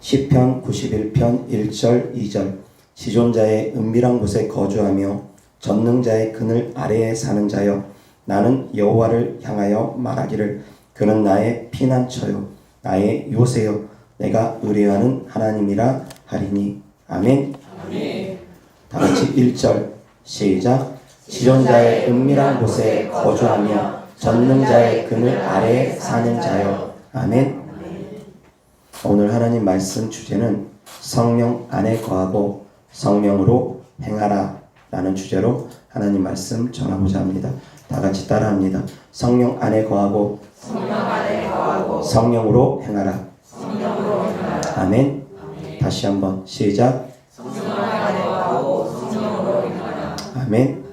시편 91편 1절 2절 지존자의 은밀한 곳에 거주하며 전능자의 그늘 아래에 사는 자여 나는 여호와를 향하여 말하기를 그는 나의 피난처요 나의 요새요 내가 의뢰하는 하나님이라 하리니. 아멘. 아멘. 다같이 1절 시작. 지존자의 은밀한 곳에 거주하며 전능자의 그늘 아래에 사는 자여. 아멘. 오늘 하나님 말씀 주제는 성령 안에 거하고 성령으로 행하라 라는 주제로 하나님 말씀 전하고자 합니다. 다같이 따라합니다. 성령 안에 거하고 성령으로 행하라. 아멘. 다시 한번 시작. 아멘.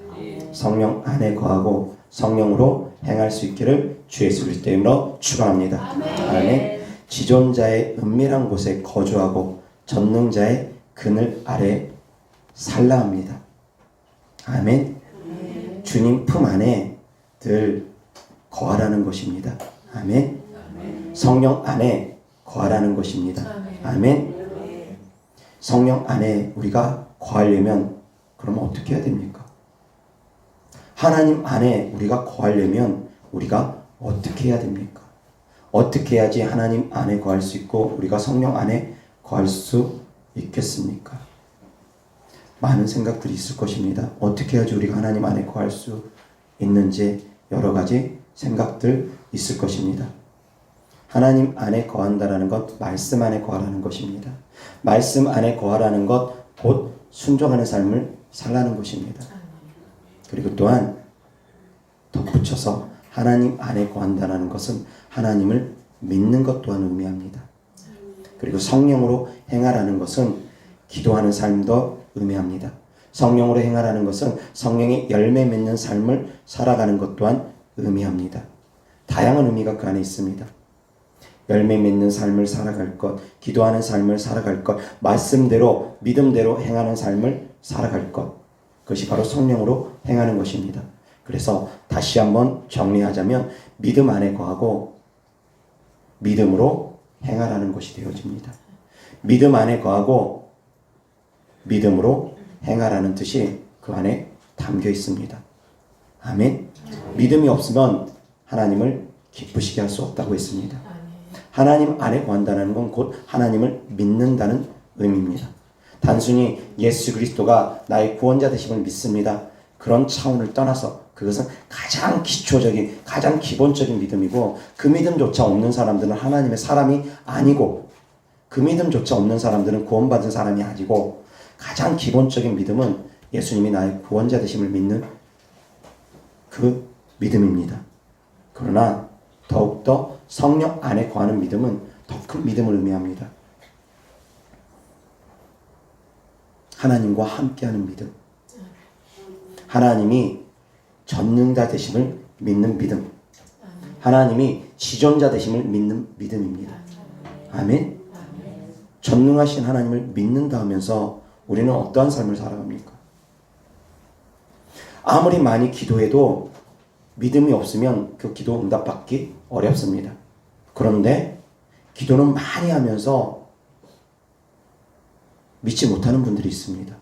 성령 안에 거하고 성령으로 행할 수 있기를 주 예수 그리스도 이름으로 축원합니다. 아멘. 지존자의 은밀한 곳에 거주하고 전능자의 그늘 아래 살라 합니다. 아멘. 주님 품 안에 늘 거하라는 것입니다. 아멘. 성령 안에 거하라는 것입니다. 아멘. 성령 안에 우리가 거하려면 그러면 어떻게 해야 됩니까? 하나님 안에 우리가 거하려면 우리가 어떻게 해야 됩니까? 어떻게 해야지 하나님 안에 거할 수 있고 우리가 성령 안에 거할 수 있겠습니까? 많은 생각들이 있을 것입니다. 어떻게 해야지 우리가 하나님 안에 거할 수 있는지 여러 가지 생각들 있을 것입니다. 하나님 안에 거한다라는 것, 말씀 안에 거하라는 것입니다. 말씀 안에 거하라는 것, 곧 순종하는 삶을 살라는 것입니다. 그리고 또한 덧붙여서 하나님 안에 거한다는 것은 하나님을 믿는 것 또한 의미합니다. 그리고 성령으로 행하라는 것은 기도하는 삶도 의미합니다. 성령으로 행하라는 것은 성령의 열매 맺는 삶을 살아가는 것 또한 의미합니다. 다양한 의미가 그 안에 있습니다. 열매 맺는 삶을 살아갈 것, 기도하는 삶을 살아갈 것, 말씀대로 믿음대로 행하는 삶을 살아갈 것, 그것이 바로 성령으로 행하는 것입니다. 그래서 다시 한번 정리하자면 믿음 안에 거하고 믿음으로 행하라는 것이 되어집니다. 믿음 안에 거하고 믿음으로 행하라는 뜻이 그 안에 담겨 있습니다. 아멘. 믿음이 없으면 하나님을 기쁘시게 할 수 없다고 했습니다. 하나님 안에 거한다는 건 곧 하나님을 믿는다는 의미입니다. 단순히 예수 그리스도가 나의 구원자 되심을 믿습니다. 그런 차원을 떠나서 그것은 가장 기초적인, 가장 기본적인 믿음이고 그 믿음조차 없는 사람들은 하나님의 사람이 아니고 그 믿음조차 없는 사람들은 구원받은 사람이 아니고 가장 기본적인 믿음은 예수님이 나의 구원자 되심을 믿는 그 믿음입니다. 그러나 더욱더 성령 안에 거하는 믿음은 더 큰 믿음을 의미합니다. 하나님과 함께하는 믿음. 하나님이 전능자 되심을 믿는 믿음. 하나님이 지존자 되심을 믿는 믿음입니다. 아멘. 전능하신 하나님을 믿는다 하면서 우리는 어떠한 삶을 살아갑니까? 아무리 많이 기도해도 믿음이 없으면 그 기도 응답받기 어렵습니다. 그런데 기도는 많이 하면서 믿지 못하는 분들이 있습니다.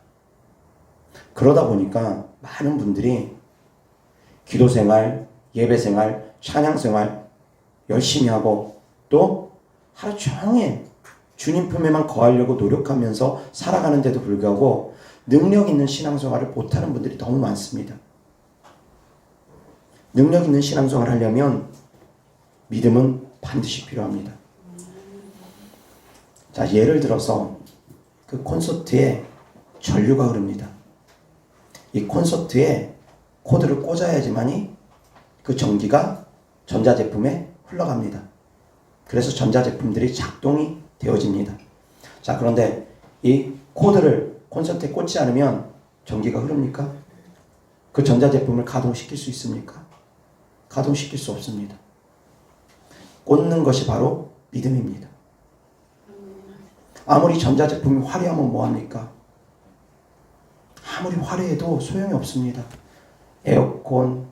그러다 보니까 많은 분들이 기도 생활, 예배 생활, 찬양 생활 열심히 하고 또 하루 종일 주님 품에만 거하려고 노력하면서 살아가는데도 불구하고 능력 있는 신앙생활을 못하는 분들이 너무 많습니다. 능력 있는 신앙생활을 하려면 믿음은 반드시 필요합니다. 자, 예를 들어서 그 콘서트에 전류가 흐릅니다. 이 콘서트에 코드를 꽂아야지만이 그 전기가 전자제품에 흘러갑니다. 그래서 전자제품들이 작동이 되어집니다. 자, 그런데 이 코드를 콘서트에 꽂지 않으면 전기가 흐릅니까? 그 전자제품을 가동시킬 수 있습니까? 가동시킬 수 없습니다. 꽂는 것이 바로 믿음입니다. 아무리 전자제품이 화려하면 뭐합니까? 아무리 화려해도 소용이 없습니다. 에어컨,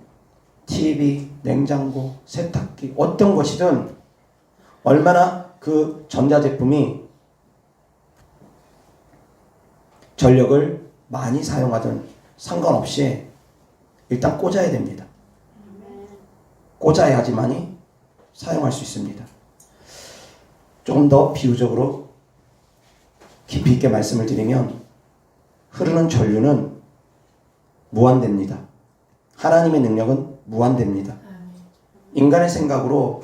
TV, 냉장고, 세탁기 어떤 것이든 얼마나 그 전자제품이 전력을 많이 사용하든 상관없이 일단 꽂아야 됩니다. 꽂아야지만이 사용할 수 있습니다. 조금 더 비유적으로 깊이 있게 말씀을 드리면 흐르는 전류는 무한대입니다. 하나님의 능력은 무한대입니다. 인간의 생각으로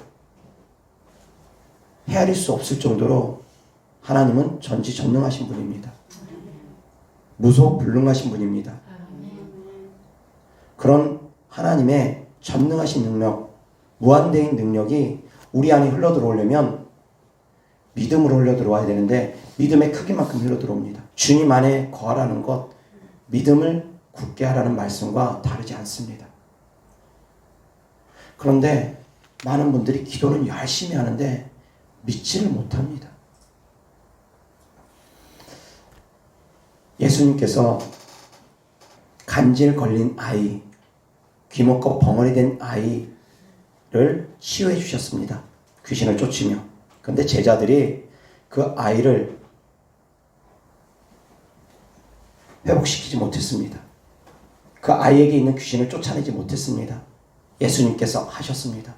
헤아릴 수 없을 정도로 하나님은 전지전능하신 분입니다. 무소불능하신 분입니다. 그런 하나님의 전능하신 능력, 무한대인 능력이 우리 안에 흘러들어오려면 믿음으로 흘러들어와야 되는데 믿음의 크기만큼 흘러들어옵니다. 주님 안에 거하라는 것, 믿음을 굳게 하라는 말씀과 다르지 않습니다. 그런데 많은 분들이 기도는 열심히 하는데 믿지를 못합니다. 예수님께서 간질 걸린 아이, 귀먹고 벙어리 된 아이를 치유해 주셨습니다. 귀신을 쫓으며. 그런데 제자들이 그 아이를 회복시키지 못했습니다. 그 아이에게 있는 귀신을 쫓아내지 못했습니다. 예수님께서 하셨습니다.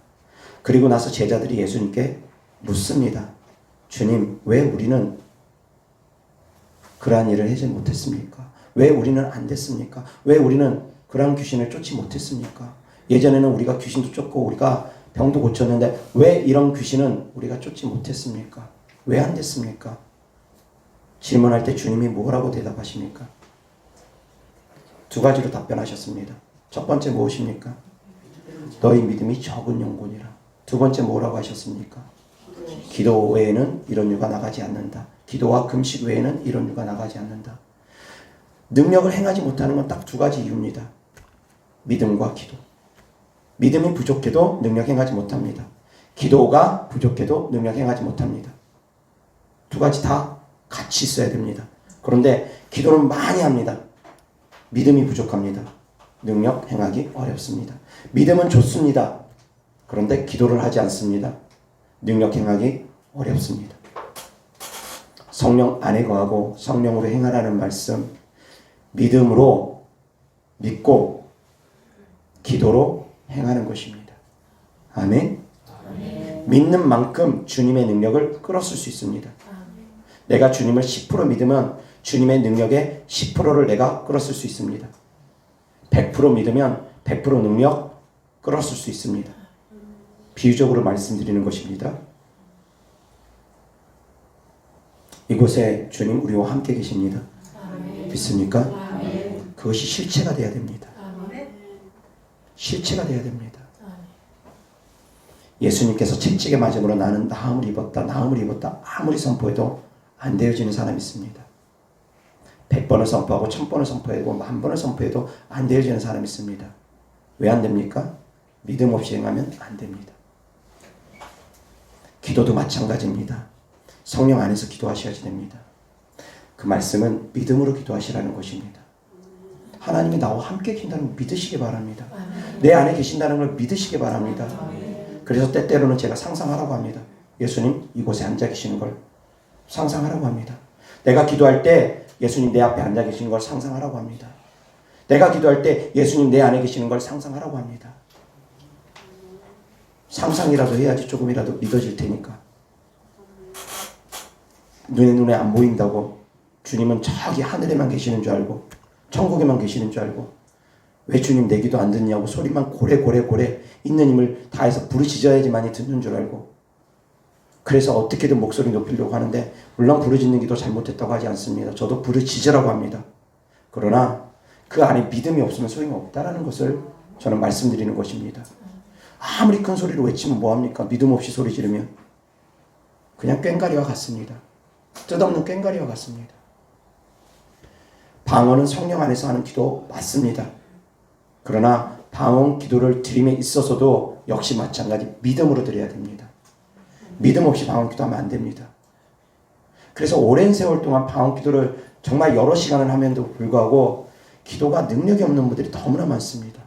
그리고 나서 제자들이 예수님께 묻습니다. 주님, 왜 우리는 그러한 일을 하지 못했습니까? 왜 우리는 안 됐습니까? 왜 우리는 그러한 귀신을 쫓지 못했습니까? 예전에는 우리가 귀신도 쫓고 우리가 병도 고쳤는데 왜 이런 귀신은 우리가 쫓지 못했습니까? 왜 안 됐습니까? 질문할 때 주님이 뭐라고 대답하십니까? 두 가지로 답변하셨습니다. 첫 번째 무엇입니까? 너희 믿음이 적은 영혼이라. 두 번째 뭐라고 하셨습니까? 기도 외에는 이런 유가 나가지 않는다. 기도와 금식 외에는 이런 유가 나가지 않는다. 능력을 행하지 못하는 건 딱 두 가지 이유입니다. 믿음과 기도. 믿음이 부족해도 능력 행하지 못합니다. 기도가 부족해도 능력 행하지 못합니다. 두 가지 다 같이 있어야 됩니다. 그런데 기도는 많이 합니다. 믿음이 부족합니다. 능력 행하기 어렵습니다. 믿음은 좋습니다. 그런데 기도를 하지 않습니다. 능력 행하기 어렵습니다. 성령 안에 거하고 성령으로 행하라는 말씀, 믿음으로 믿고 기도로 행하는 것입니다. 아멘. 믿는 만큼 주님의 능력을 끌어쓸 수 있습니다. 내가 주님을 10% 믿으면 주님의 능력의 10%를 내가 끌어쓸 수 있습니다. 100% 믿으면 100% 능력 끌어쓸 수 있습니다. 비유적으로 말씀드리는 것입니다. 이곳에 주님 우리와 함께 계십니다. 믿습니까? 그것이 실체가 되어야 됩니다. 실체가 되어야 됩니다. 예수님께서 채찍에 맞음으로 나는 나음을 입었다. 나음을 입었다. 아무리 선포해도 안 되어지는 사람이 있습니다. 100번을 선포하고 1000번을 선포하고 10,000번을 선포해도 안 되어지는 사람이 있습니다. 왜 안 됩니까? 믿음 없이 행하면 안 됩니다. 기도도 마찬가지입니다. 성령 안에서 기도하셔야지 됩니다. 그 말씀은 믿음으로 기도하시라는 것입니다. 하나님이 나와 함께 계신다는 걸 믿으시기 바랍니다. 내 안에 계신다는 걸 믿으시기 바랍니다. 그래서 때때로는 제가 상상하라고 합니다. 예수님 이곳에 앉아 계시는 걸 상상하라고 합니다. 내가 기도할 때 예수님 내 앞에 앉아 계시는 걸 상상하라고 합니다. 내가 기도할 때 예수님 내 안에 계시는 걸 상상하라고 합니다. 상상이라도 해야지 조금이라도 믿어질 테니까. 눈에 안 보인다고 주님은 저기 하늘에만 계시는 줄 알고 천국에만 계시는 줄 알고 왜 주님 내 기도 안 듣냐고 소리만 고래 있는 힘을 다해서 부르짖어야지만이 듣는 줄 알고 그래서 어떻게든 목소리 높이려고 하는데 물론 부르짖는 기도 잘못했다고 하지 않습니다. 저도 부르짖으라고 합니다. 그러나 그 안에 믿음이 없으면 소용이 없다라는 것을 저는 말씀드리는 것입니다. 아무리 큰 소리로 외치면 뭐합니까? 믿음 없이 소리 지르면 그냥 꽹가리와 같습니다. 뜻없는 꽹가리와 같습니다. 방언은 성령 안에서 하는 기도 맞습니다. 그러나 방언 기도를 드림에 있어서도 역시 마찬가지 믿음으로 드려야 됩니다. 믿음 없이 방언 기도하면 안 됩니다. 그래서 오랜 세월 동안 방언 기도를 정말 여러 시간을 하면도 불구하고 기도가 능력이 없는 분들이 너무나 많습니다.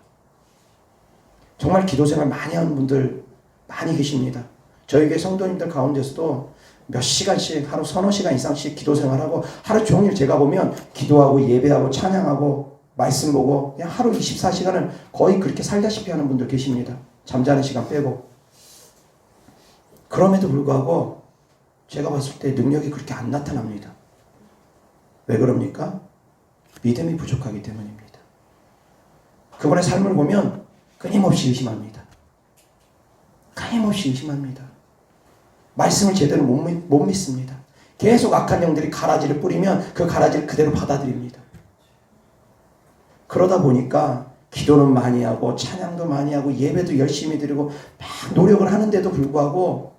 정말 기도 생활 많이 하는 분들 많이 계십니다. 저희 교회 성도님들 가운데서도 몇 시간씩 하루 서너 시간 이상씩 기도 생활하고 하루 종일 제가 보면 기도하고 예배하고 찬양하고 말씀 보고 그냥 하루 24시간을 거의 그렇게 살다시피 하는 분들 계십니다. 잠자는 시간 빼고. 그럼에도 불구하고 제가 봤을 때 능력이 그렇게 안 나타납니다. 왜 그럽니까? 믿음이 부족하기 때문입니다. 그분의 삶을 보면 끊임없이 의심합니다. 끊임없이 의심합니다. 말씀을 제대로 못 믿습니다. 계속 악한 영들이 가라지를 뿌리면 그 가라지를 그대로 받아들입니다. 그러다 보니까 기도는 많이 하고 찬양도 많이 하고 예배도 열심히 드리고 막 노력을 하는데도 불구하고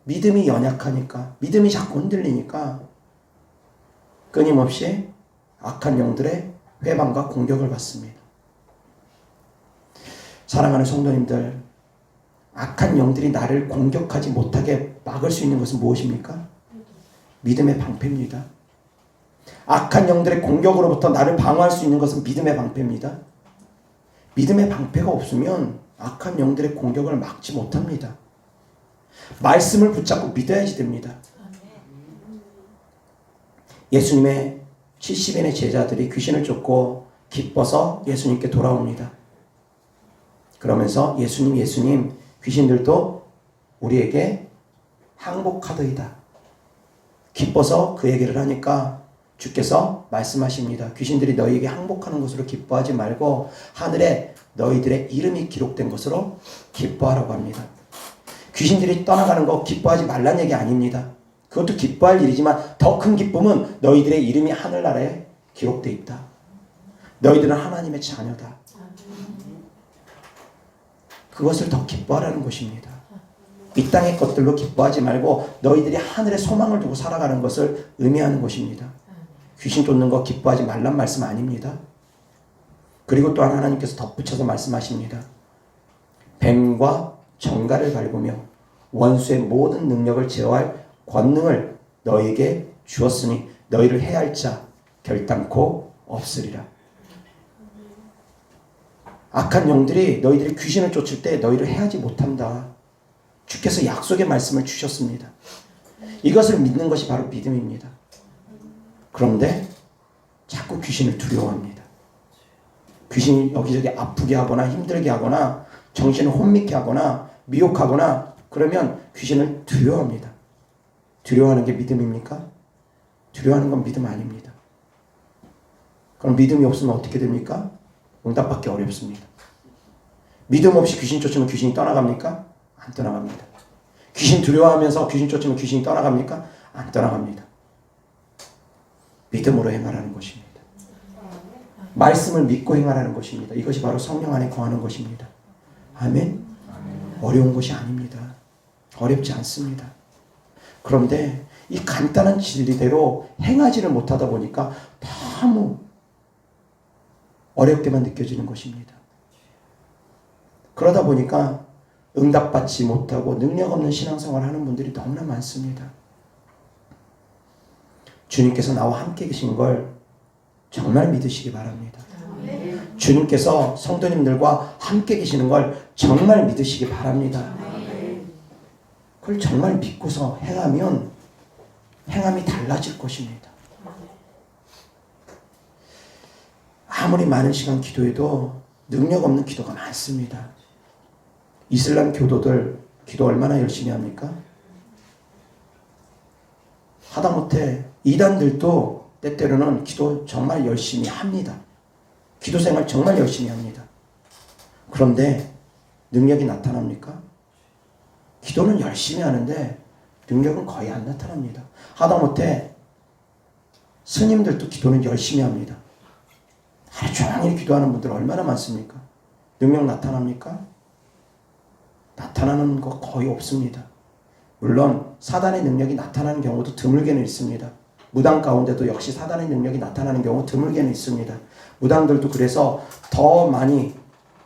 믿음이 연약하니까, 믿음이 자꾸 흔들리니까 끊임없이 악한 영들의 회방과 공격을 받습니다. 사랑하는 성도님들, 악한 영들이 나를 공격하지 못하게 막을 수 있는 것은 무엇입니까? 믿음의 방패입니다. 악한 영들의 공격으로부터 나를 방어할 수 있는 것은 믿음의 방패입니다. 믿음의 방패가 없으면 악한 영들의 공격을 막지 못합니다. 말씀을 붙잡고 믿어야지 됩니다. 예수님의 70인의 제자들이 귀신을 쫓고 기뻐서 예수님께 돌아옵니다. 그러면서 예수님 귀신들도 우리에게 항복하더이다. 기뻐서 그 얘기를 하니까 주께서 말씀하십니다. 귀신들이 너희에게 항복하는 것으로 기뻐하지 말고 하늘에 너희들의 이름이 기록된 것으로 기뻐하라고 합니다. 귀신들이 떠나가는 거 기뻐하지 말란 얘기 아닙니다. 그것도 기뻐할 일이지만 더 큰 기쁨은 너희들의 이름이 하늘나라에 기록되어 있다. 너희들은 하나님의 자녀다. 그것을 더 기뻐하라는 것입니다. 이 땅의 것들로 기뻐하지 말고 너희들이 하늘의 소망을 두고 살아가는 것을 의미하는 것입니다. 귀신 쫓는 거 기뻐하지 말란 말씀 아닙니다. 그리고 또한 하나님께서 덧붙여서 말씀하십니다. 뱀과 정갈을 밟으며 원수의 모든 능력을 제어할 권능을 너희에게 주었으니 너희를 해할 자 결단코 없으리라. 악한 영들이 너희들이 귀신을 쫓을 때 너희를 해하지 못한다. 주께서 약속의 말씀을 주셨습니다. 이것을 믿는 것이 바로 믿음입니다. 그런데 자꾸 귀신을 두려워합니다. 귀신이 여기저기 아프게 하거나 힘들게 하거나 정신을 혼미케 하거나 미혹하거나 그러면 귀신을 두려워합니다. 두려워하는 게 믿음입니까? 두려워하는 건 믿음 아닙니다. 그럼 믿음이 없으면 어떻게 됩니까? 응답받기 어렵습니다. 믿음 없이 귀신 쫓으면 귀신이 떠나갑니까? 안 떠나갑니다. 귀신 두려워하면서 귀신 쫓으면 귀신이 떠나갑니까? 안 떠나갑니다. 믿음으로 행하라는 것입니다. 말씀을 믿고 행하라는 것입니다. 이것이 바로 성령 안에 거하는 것입니다. 아멘? 어려운 것이 아닙니다. 어렵지 않습니다. 그런데 이 간단한 진리대로 행하지를 못하다 보니까 너무 어렵게만 느껴지는 것입니다. 그러다 보니까 응답받지 못하고 능력 없는 신앙생활을 하는 분들이 너무나 많습니다. 주님께서 나와 함께 계신 걸 정말 믿으시기 바랍니다. 주님께서 성도님들과 함께 계시는 걸 정말 믿으시기 바랍니다. 그걸 정말 믿고서 행하면 행함이 달라질 것입니다. 아무리 많은 시간 기도해도 능력 없는 기도가 많습니다. 이슬람 교도들 기도 얼마나 열심히 합니까? 하다못해 이단들도 때때로는 기도 정말 열심히 합니다. 기도 생활 정말 열심히 합니다. 그런데 능력이 나타납니까? 기도는 열심히 하는데 능력은 거의 안 나타납니다. 하다못해 스님들도 기도는 열심히 합니다. 하루 종일 기도하는 분들 얼마나 많습니까? 능력 나타납니까? 나타나는 거 거의 없습니다. 물론 사단의 능력이 나타나는 경우도 드물게는 있습니다. 무당 가운데도 역시 사단의 능력이 나타나는 경우 드물게는 있습니다. 무당들도 그래서 더 많이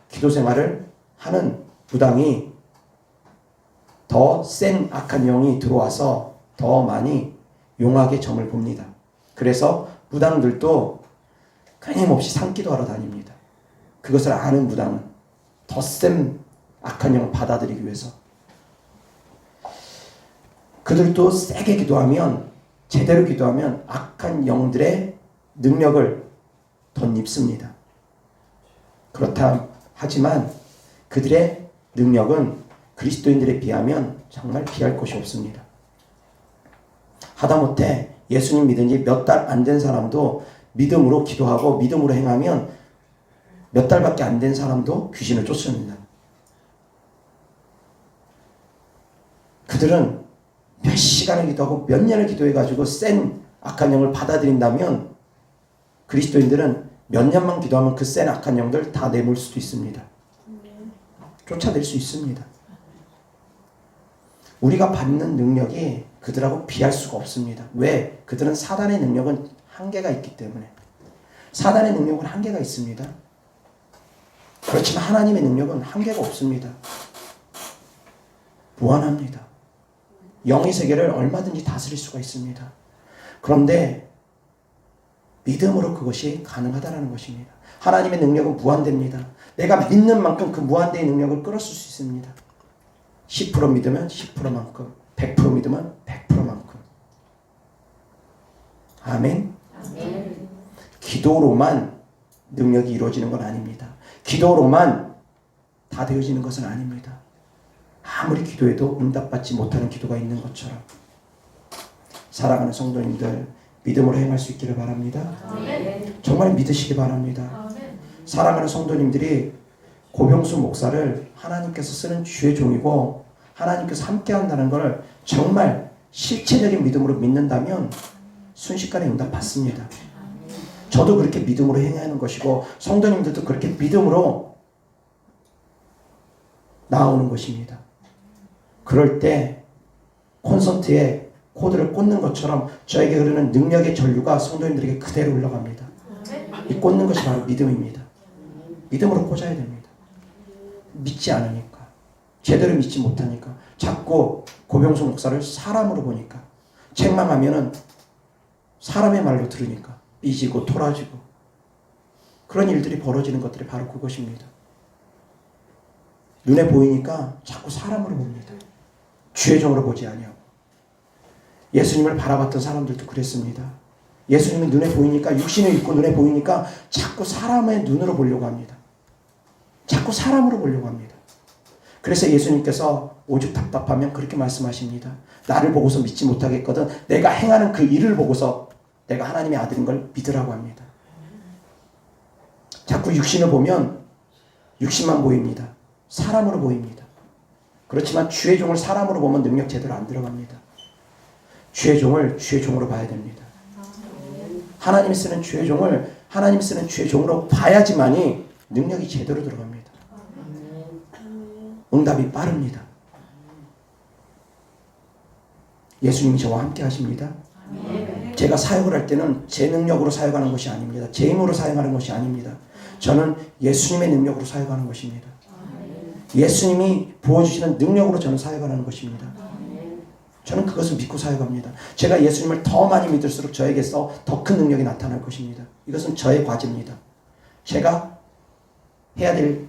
기도 생활을 하는 무당이 더 센 악한 영이 들어와서 더 많이 용하게 점을 봅니다. 그래서 무당들도 끊임없이 산기도 하러 다닙니다. 그것을 아는 무당은 더 센 악한 영을 받아들이기 위해서. 그들도 세게 기도하면, 제대로 기도하면 악한 영들의 능력을 덧입습니다. 그렇다 하지만 그들의 능력은 그리스도인들에 비하면 정말 비할 것이 없습니다. 하다못해 예수님 믿은 지 몇 달 안 된 사람도 믿음으로 기도하고 믿음으로 행하면 몇 달밖에 안 된 사람도 귀신을 쫓습니다. 그들은 몇 시간을 기도하고 몇 년을 기도해가지고 센 악한 영을 받아들인다면 그리스도인들은 몇 년만 기도하면 그 센 악한 영들 다 내몰 수도 있습니다. 쫓아낼 수 있습니다. 우리가 받는 능력이 그들하고 비할 수가 없습니다. 왜? 그들은 사단의 능력은 한계가 있기 때문에. 사단의 능력은 한계가 있습니다. 그렇지만 하나님의 능력은 한계가 없습니다. 무한합니다. 영의 세계를 얼마든지 다스릴 수가 있습니다. 그런데 믿음으로 그것이 가능하다는 것입니다. 하나님의 능력은 무한됩니다. 내가 믿는 만큼 그 무한대의 능력을 끌어쓸 수 있습니다. 10% 믿으면 10%만큼, 100% 믿으면 100%만큼. 아멘. 아멘. 기도로만 능력이 이루어지는 건 아닙니다. 기도로만 다 되어지는 것은 아닙니다. 아무리 기도해도 응답받지 못하는 기도가 있는 것처럼. 사랑하는 성도님들, 믿음으로 행할 수 있기를 바랍니다. 아멘. 정말 믿으시기 바랍니다. 아멘. 사랑하는 성도님들이 고병수 목사를 하나님께서 쓰는 주의 종이고 하나님께서 함께 한다는 걸 정말 실체적인 믿음으로 믿는다면 순식간에 응답 받습니다. 저도 그렇게 믿음으로 행하는 것이고 성도님들도 그렇게 믿음으로 나오는 것입니다. 그럴 때 콘서트에 코드를 꽂는 것처럼 저에게 흐르는 능력의 전류가 성도님들에게 그대로 흘러갑니다. 이 꽂는 것이 바로 믿음입니다. 믿음으로 꽂아야 됩니다. 믿지 않으니까, 제대로 믿지 못하니까, 자꾸 고병수 목사를 사람으로 보니까, 책망하면은 사람의 말로 들으니까 삐지고 토라지고 그런 일들이 벌어지는 것들이 바로 그것입니다. 눈에 보이니까 자꾸 사람으로 봅니다. 주의 종으로 보지 아니하고. 예수님을 바라봤던 사람들도 그랬습니다. 예수님이 눈에 보이니까, 육신을 입고 눈에 보이니까 자꾸 사람의 눈으로 보려고 합니다. 자꾸 사람으로 보려고 합니다. 그래서 예수님께서 오죽 답답하면 그렇게 말씀하십니다. 나를 보고서 믿지 못하겠거든 내가 행하는 그 일을 보고서 내가 하나님의 아들인 걸 믿으라고 합니다. 자꾸 육신을 보면 육신만 보입니다. 사람으로 보입니다. 그렇지만 주의 종을 사람으로 보면 능력 제대로 안 들어갑니다. 주의 종을 주의 종으로 봐야 됩니다. 하나님이 쓰는 주의 종을 하나님이 쓰는 주의 종으로 봐야지만이 능력이 제대로 들어갑니다. 응답이 빠릅니다. 예수님이 저와 함께 하십니다. 제가 사역을 할 때는 제 능력으로 사역하는 것이 아닙니다. 제 힘으로 사역하는 것이 아닙니다. 저는 예수님의 능력으로 사역하는 것입니다. 예수님이 부어주시는 능력으로 저는 사역하는 것입니다. 저는 그것을 믿고 사역합니다. 제가 예수님을 더 많이 믿을수록 저에게서 더 큰 능력이 나타날 것입니다. 이것은 저의 과제입니다. 제가 해야 될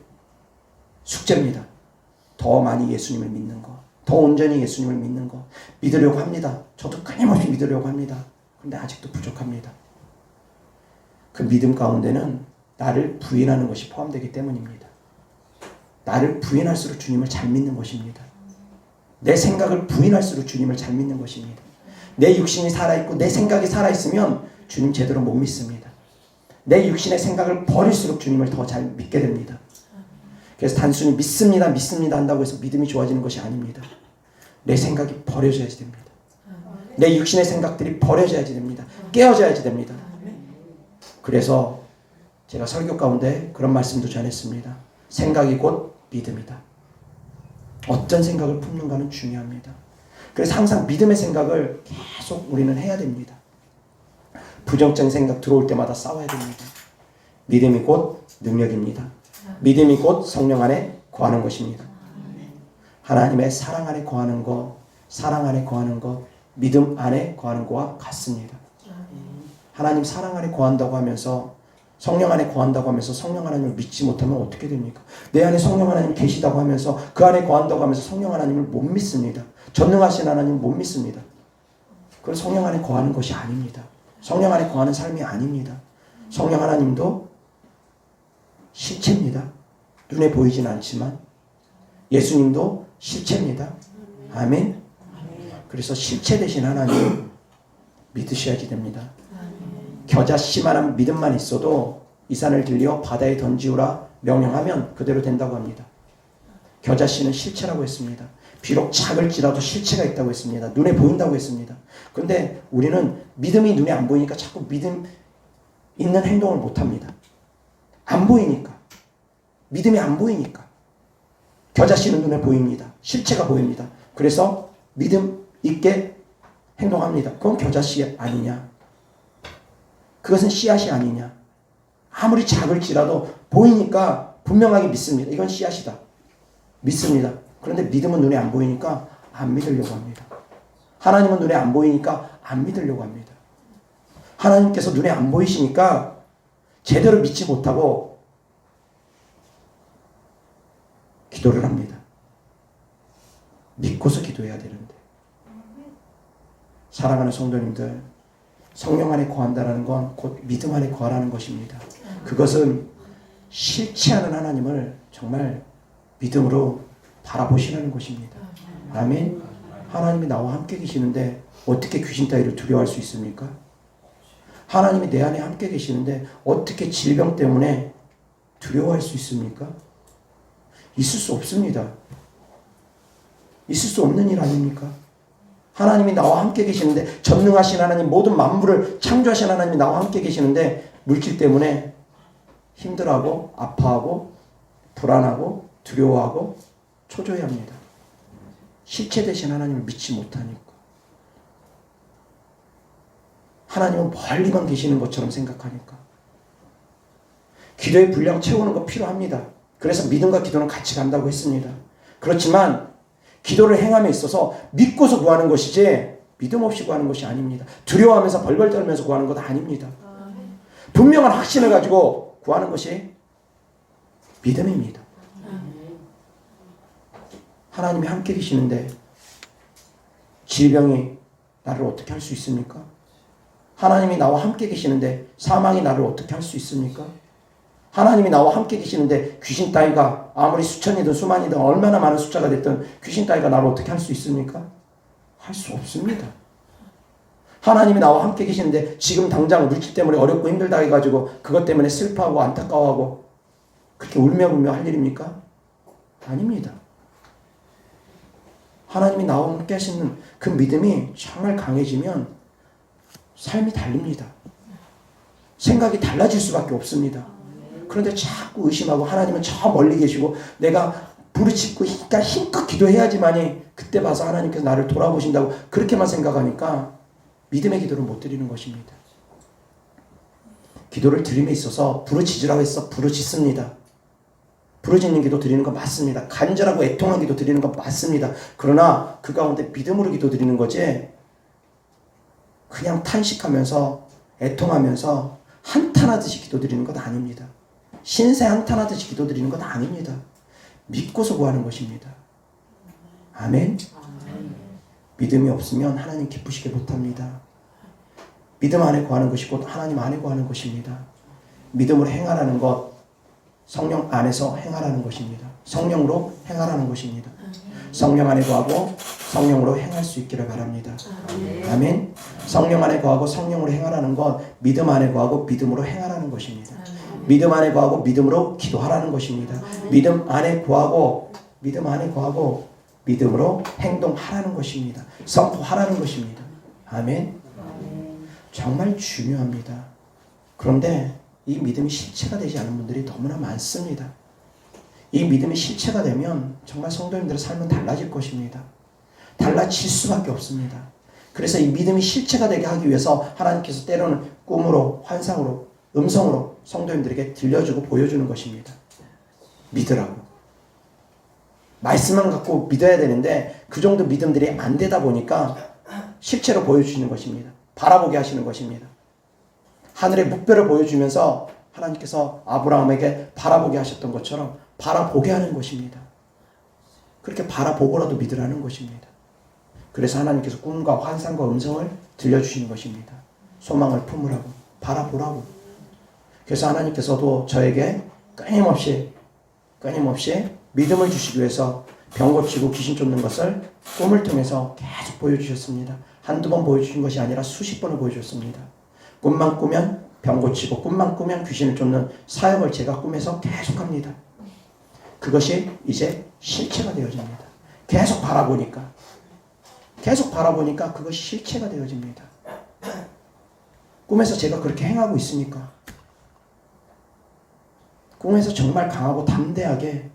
숙제입니다. 더 많이 예수님을 믿는 것, 더 온전히 예수님을 믿는 것 믿으려고 합니다. 저도 끊임없이 믿으려고 합니다. 그런데 아직도 부족합니다. 그 믿음 가운데는 나를 부인하는 것이 포함되기 때문입니다. 나를 부인할수록 주님을 잘 믿는 것입니다. 내 생각을 부인할수록 주님을 잘 믿는 것입니다. 내 육신이 살아있고 내 생각이 살아있으면 주님 제대로 못 믿습니다. 내 육신의 생각을 버릴수록 주님을 더 잘 믿게 됩니다. 그래서 단순히 믿습니다 한다고 해서 믿음이 좋아지는 것이 아닙니다. 내 생각이 버려져야지 됩니다. 내 육신의 생각들이 버려져야지 됩니다. 깨어져야지 됩니다. 그래서 제가 설교 가운데 그런 말씀도 전했습니다. 생각이 곧 믿음이다. 어떤 생각을 품는가는 중요합니다. 그래서 항상 믿음의 생각을 계속 우리는 해야 됩니다. 부정적인 생각 들어올 때마다 싸워야 됩니다. 믿음이 곧 능력입니다. 믿음이 곧 성령 안에 거하는 것입니다. 하나님의 사랑 안에 거하는 것, 사랑 안에 거하는 것, 믿음 안에 거하는 것과 같습니다. 하나님 사랑 안에 거한다고 하면서 성령 안에 거한다고 하면서 성령 하나님을 믿지 못하면 어떻게 됩니까? 내 안에 성령 하나님 계시다고 하면서 그 안에 거한다고 하면서 성령 하나님을 못 믿습니다. 전능하신 하나님 못 믿습니다. 그건 성령 안에 거하는 것이 아닙니다. 성령 안에 거하는 삶이 아닙니다. 성령 하나님도 실체입니다. 눈에 보이진 않지만 예수님도 실체입니다. 아멘. 그래서 실체 되신 하나님 믿으셔야지 됩니다. 겨자씨만한 믿음만 있어도 이 산을 들려 바다에 던지우라 명령하면 그대로 된다고 합니다. 겨자씨는 실체라고 했습니다. 비록 작을지라도 실체가 있다고 했습니다. 눈에 보인다고 했습니다. 그런데 우리는 믿음이 눈에 안 보이니까 자꾸 믿음 있는 행동을 못합니다. 안 보이니까. 믿음이 안 보이니까. 겨자씨는 눈에 보입니다. 실체가 보입니다. 그래서 믿음 있게 행동합니다. 그건 겨자씨 아니냐? 그것은 씨앗이 아니냐? 아무리 작을지라도 보이니까 분명하게 믿습니다. 이건 씨앗이다. 믿습니다. 그런데 믿음은 눈에 안 보이니까 안 믿으려고 합니다. 하나님은 눈에 안 보이니까 안 믿으려고 합니다. 하나님께서 눈에 안 보이시니까 제대로 믿지 못하고 기도를 합니다. 믿고서 기도해야 되는데. 사랑하는 성도님들, 성령 안에 거한다는 건 곧 믿음 안에 거하라는 것입니다. 그것은 실체하는 하나님을 정말 믿음으로 바라보시라는 것입니다. 아멘. 하나님이 나와 함께 계시는데 어떻게 귀신 따위를 두려워할 수 있습니까? 하나님이 내 안에 함께 계시는데 어떻게 질병 때문에 두려워할 수 있습니까? 있을 수 없습니다. 있을 수 없는 일 아닙니까? 하나님이 나와 함께 계시는데, 전능하신 하나님, 모든 만물을 창조하신 하나님이 나와 함께 계시는데 물질 때문에 힘들어하고 아파하고 불안하고 두려워하고 초조해합니다. 실체 되신 하나님을 믿지 못하니까. 하나님은 멀리만 계시는 것처럼 생각하니까. 기도의 분량 채우는 거 필요합니다. 그래서 믿음과 기도는 같이 간다고 했습니다. 그렇지만 기도를 행함에 있어서 믿고서 구하는 것이지 믿음 없이 구하는 것이 아닙니다. 두려워하면서 벌벌 떨면서 구하는 것 아닙니다. 분명한 확신을 가지고 구하는 것이 믿음입니다. 하나님이 함께 계시는데 질병이 나를 어떻게 할 수 있습니까? 하나님이 나와 함께 계시는데 사망이 나를 어떻게 할 수 있습니까? 하나님이 나와 함께 계시는데 귀신 따위가 아무리 수천이든 수만이든 얼마나 많은 숫자가 됐든 귀신 따위가 나를 어떻게 할 수 있습니까? 할 수 없습니다. 하나님이 나와 함께 계시는데 지금 당장 물질 때문에 어렵고 힘들다 해가지고 그것 때문에 슬퍼하고 안타까워하고 그렇게 울며 할 일입니까? 아닙니다. 하나님이 나와 함께 하시는 그 믿음이 정말 강해지면 삶이 다릅니다. 생각이 달라질 수밖에 없습니다. 그런데 자꾸 의심하고 하나님은 저 멀리 계시고 내가 부르짖고 힘껏 기도해야지만이 그때 봐서 하나님께서 나를 돌아보신다고 그렇게만 생각하니까 믿음의 기도를 못 드리는 것입니다. 기도를 드림에 있어서 부르짖으라고 해서 부르짖습니다. 부르짖는 기도 드리는 거 맞습니다. 간절하고 애통한 기도 드리는 거 맞습니다. 그러나 그 가운데 믿음으로 기도 드리는 거지 그냥 탄식하면서 애통하면서 한탄하듯이 기도 드리는 것 아닙니다. 신세 한탄하듯이 기도 드리는 것 아닙니다. 믿고서 구하는 것입니다. 아멘. 믿음이 없으면 하나님 기쁘시게 못합니다. 믿음 안에 구하는 것이 곧 하나님 안에 구하는 것입니다. 믿음으로 행하라는 것, 성령 안에서 행하라는 것입니다. 성령으로 행하라는 것입니다. 성령 안에 구하고 성령으로 행할 수 있기를 바랍니다. 아멘. 성령 안에 구하고 성령으로 행하라는 것, 믿음 안에 구하고 믿음으로 행하라는 것입니다. 믿음 안에 구하고 믿음으로 기도하라는 것입니다. 믿음 안에 구하고 믿음으로 행동하라는 것입니다. 선포하라는 것입니다. 아멘. 정말 중요합니다. 그런데 이 믿음이 실체가 되지 않은 분들이 너무나 많습니다. 이 믿음이 실체가 되면 정말 성도님들의 삶은 달라질 것입니다. 달라질 수밖에 없습니다. 그래서 이 믿음이 실체가 되게 하기 위해서 하나님께서 때로는 꿈으로, 환상으로, 음성으로 성도님들에게 들려주고 보여주는 것입니다. 믿으라고. 말씀만 갖고 믿어야 되는데 그 정도 믿음들이 안 되다 보니까 실체로 보여주시는 것입니다. 바라보게 하시는 것입니다. 하늘의 묵별을 보여주면서 하나님께서 아브라함에게 바라보게 하셨던 것처럼 바라보게 하는 것입니다. 그렇게 바라보고라도 믿으라는 것입니다. 그래서 하나님께서 꿈과 환상과 음성을 들려주시는 것입니다. 소망을 품으라고, 바라보라고. 그래서 하나님께서도 저에게 끊임없이 믿음을 주시기 위해서 병 고치고 귀신 쫓는 것을 꿈을 통해서 계속 보여주셨습니다. 한두 번 보여주신 것이 아니라 수십 번을 보여주셨습니다. 꿈만 꾸면 병 고치고 꿈만 꾸면 귀신을 쫓는 사역을 제가 꿈에서 계속합니다. 그것이 이제 실체가 되어집니다. 계속 바라보니까 그것이 실체가 되어집니다. 꿈에서 제가 그렇게 행하고 있으니까 꿈에서 정말 강하고 담대하게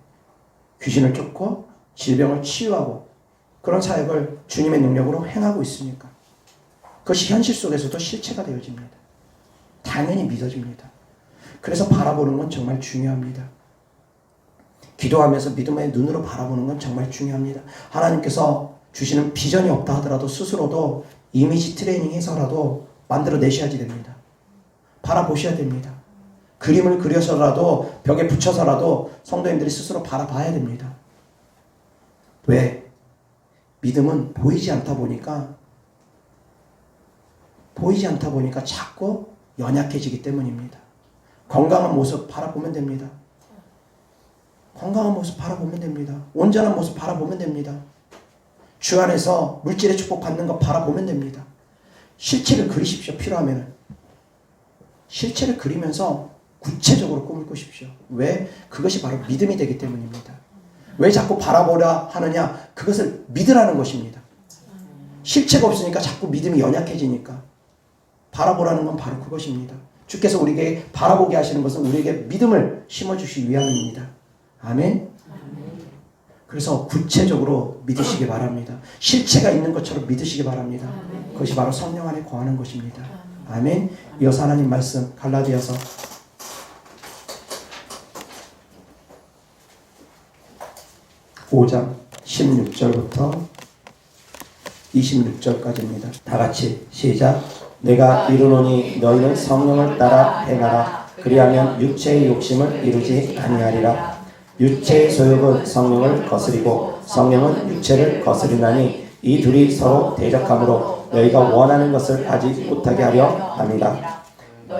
귀신을 쫓고 질병을 치유하고 그런 사역을 주님의 능력으로 행하고 있으니까 그것이 현실 속에서도 실체가 되어집니다. 당연히 믿어집니다. 그래서 바라보는 건 정말 중요합니다. 기도하면서 믿음의 눈으로 바라보는 건 정말 중요합니다. 하나님께서 주시는 비전이 없다 하더라도 스스로도 이미지 트레이닝 해서라도 만들어내셔야지 됩니다. 바라보셔야 됩니다. 그림을 그려서라도 벽에 붙여서라도 성도님들이 스스로 바라봐야 됩니다. 왜? 믿음은 보이지 않다 보니까 자꾸 연약해지기 때문입니다. 건강한 모습 바라보면 됩니다. 온전한 모습 바라보면 됩니다. 주 안에서 물질의 축복 받는 거 바라보면 됩니다. 실체를 그리십시오. 필요하면 실체를 그리면서 구체적으로 꿈을 꾸십시오. 왜? 그것이 바로 믿음이 되기 때문입니다. 왜 자꾸 바라보라 하느냐? 그것을 믿으라는 것입니다. 실체가 없으니까 자꾸 믿음이 연약해지니까 바라보라는 건 바로 그것입니다. 주께서 우리에게 바라보게 하시는 것은 우리에게 믿음을 심어주시기 위함입니다. 아멘. 그래서 구체적으로 믿으시기 바랍니다. 실체가 있는 것처럼 믿으시기 바랍니다. 그것이 바로 성령 안에 거하는 것입니다. 아멘. 이어서 하나님 말씀 갈라디아서 5장 16절부터 26절까지입니다. 다 같이 시작. 내가 이르노니 너희는 성령을 따라 행하라. 그리하면 육체의 욕심을 이루지 아니하리라. 육체의 소욕은 성령을 거스리고 성령은 육체를 거스리나니 이 둘이 서로 대적하므로 너희가 원하는 것을 하지 못하게 하려 합니다.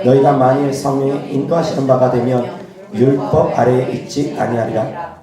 너희가 만일 성령의 인도하시는 바가 되면 율법 아래에 있지 아니하리라.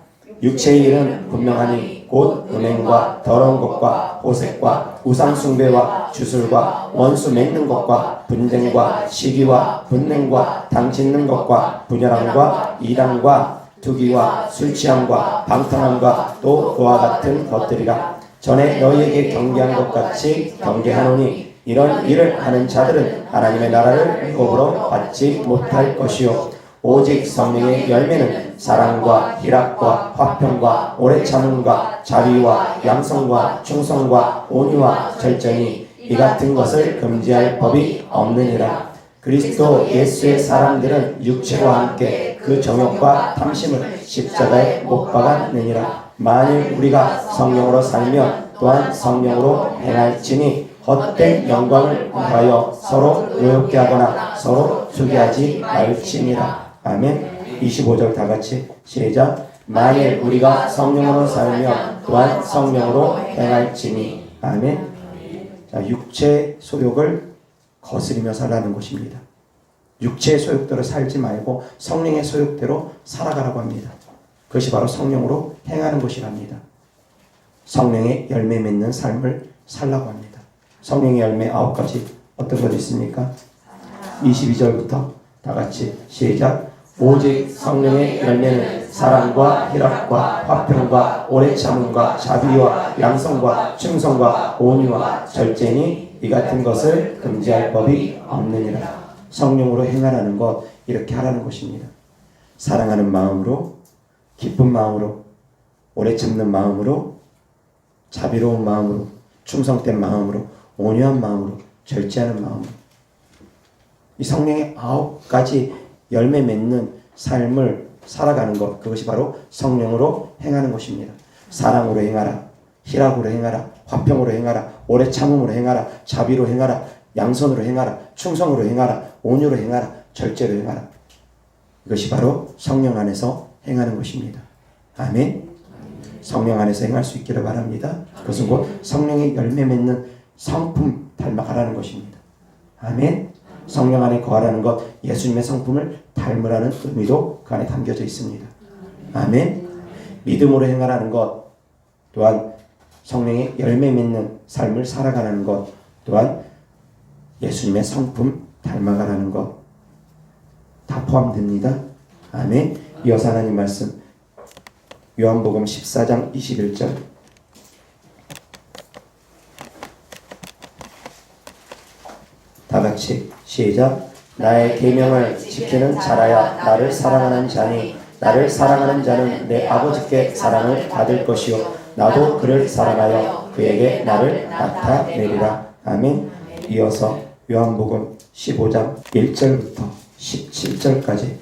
육체의 일은 분명하니 곧 음행과 더러운 것과 호색과 우상숭배와 주술과 원수 맺는 것과 분쟁과 시기와 분냉과 당짓는 것과 분열함과 이단과 투기와 술취함과 방탕함과 또 그와 같은 것들이라. 전에 너희에게 경계한 것 같이 경계하노니 이런 일을 하는 자들은 하나님의 나라를 유업으로 받지 못할 것이요 오직 성령의 열매는 사랑과 희락과 화평과 오래 참음과 자비와 양성과 충성과 온유와 절제니 이 같은 것을 금지할 법이 없느니라. 그리스도 예수의 사람들은 육체와 함께 그 정욕과 탐심을 십자가에 못 박았느니라. 만일 우리가 성령으로 살면 또한 성령으로 행할지니 헛된 영광을 위하여 서로 의롭게 하거나 서로 투기하지 말지니라. 아멘. 25절 다 같이 시작. 만일 우리가 성령으로 살면 또한 성령으로 행할지니. 아멘. 자, 육체 소욕을 거스리며 살라는 것입니다. 육체의 소욕대로 살지 말고 성령의 소욕대로 살아가라고 합니다. 그것이 바로 성령으로 행하는 것이랍니다. 성령의 열매 맺는 삶을 살라고 합니다. 성령의 열매 9가지 어떤 것 있습니까? 22절부터 다 같이 시작. 오직 성령의 열매는 사랑과 희락과 화평과 오래 참음과 자비와 양성과 충성과 온유와 절제니 이 같은 것을 금지할 법이 없느니라. 성령으로 행하라는 것, 이렇게 하라는 것입니다. 사랑하는 마음으로, 기쁜 마음으로, 오래 참는 마음으로, 자비로운 마음으로, 충성된 마음으로, 온유한 마음으로, 절제하는 마음으로. 이 성령의 9가지 열매 맺는 삶을 살아가는 것, 그것이 바로 성령으로 행하는 것입니다. 사랑으로 행하라, 희락으로 행하라, 화평으로 행하라, 오래 참음으로 행하라, 자비로 행하라, 양선으로 행하라, 충성으로 행하라, 온유로 행하라, 절제로 행하라. 이것이 바로 성령 안에서 행하는 것입니다. 아멘. 성령 안에서 행할 수 있기를 바랍니다. 그것은 곧 성령의 열매 맺는 성품 닮아가라는 것입니다. 아멘. 성령 안에 거하라는 것, 예수님의 성품을 닮으라는 의미도 그 안에 담겨져 있습니다. 아멘. 믿음으로 행하라는 것 또한 성령의 열매 맺는 삶을 살아가는 것 또한 예수님의 성품 닮아가라는 것 다 포함됩니다. 아멘. 이어서 하나님 말씀 요한복음 14장 21절 다 같이 시작. 나의 계명을 지키는 자라야 나를 사랑하는 자니 나를 사랑하는 자는 내 아버지께 사랑을 받을 것이요 나도 그를 사랑하여 그에게 나를 나타내리라. 아멘. 이어서 요한복음 15장 1절부터 17절까지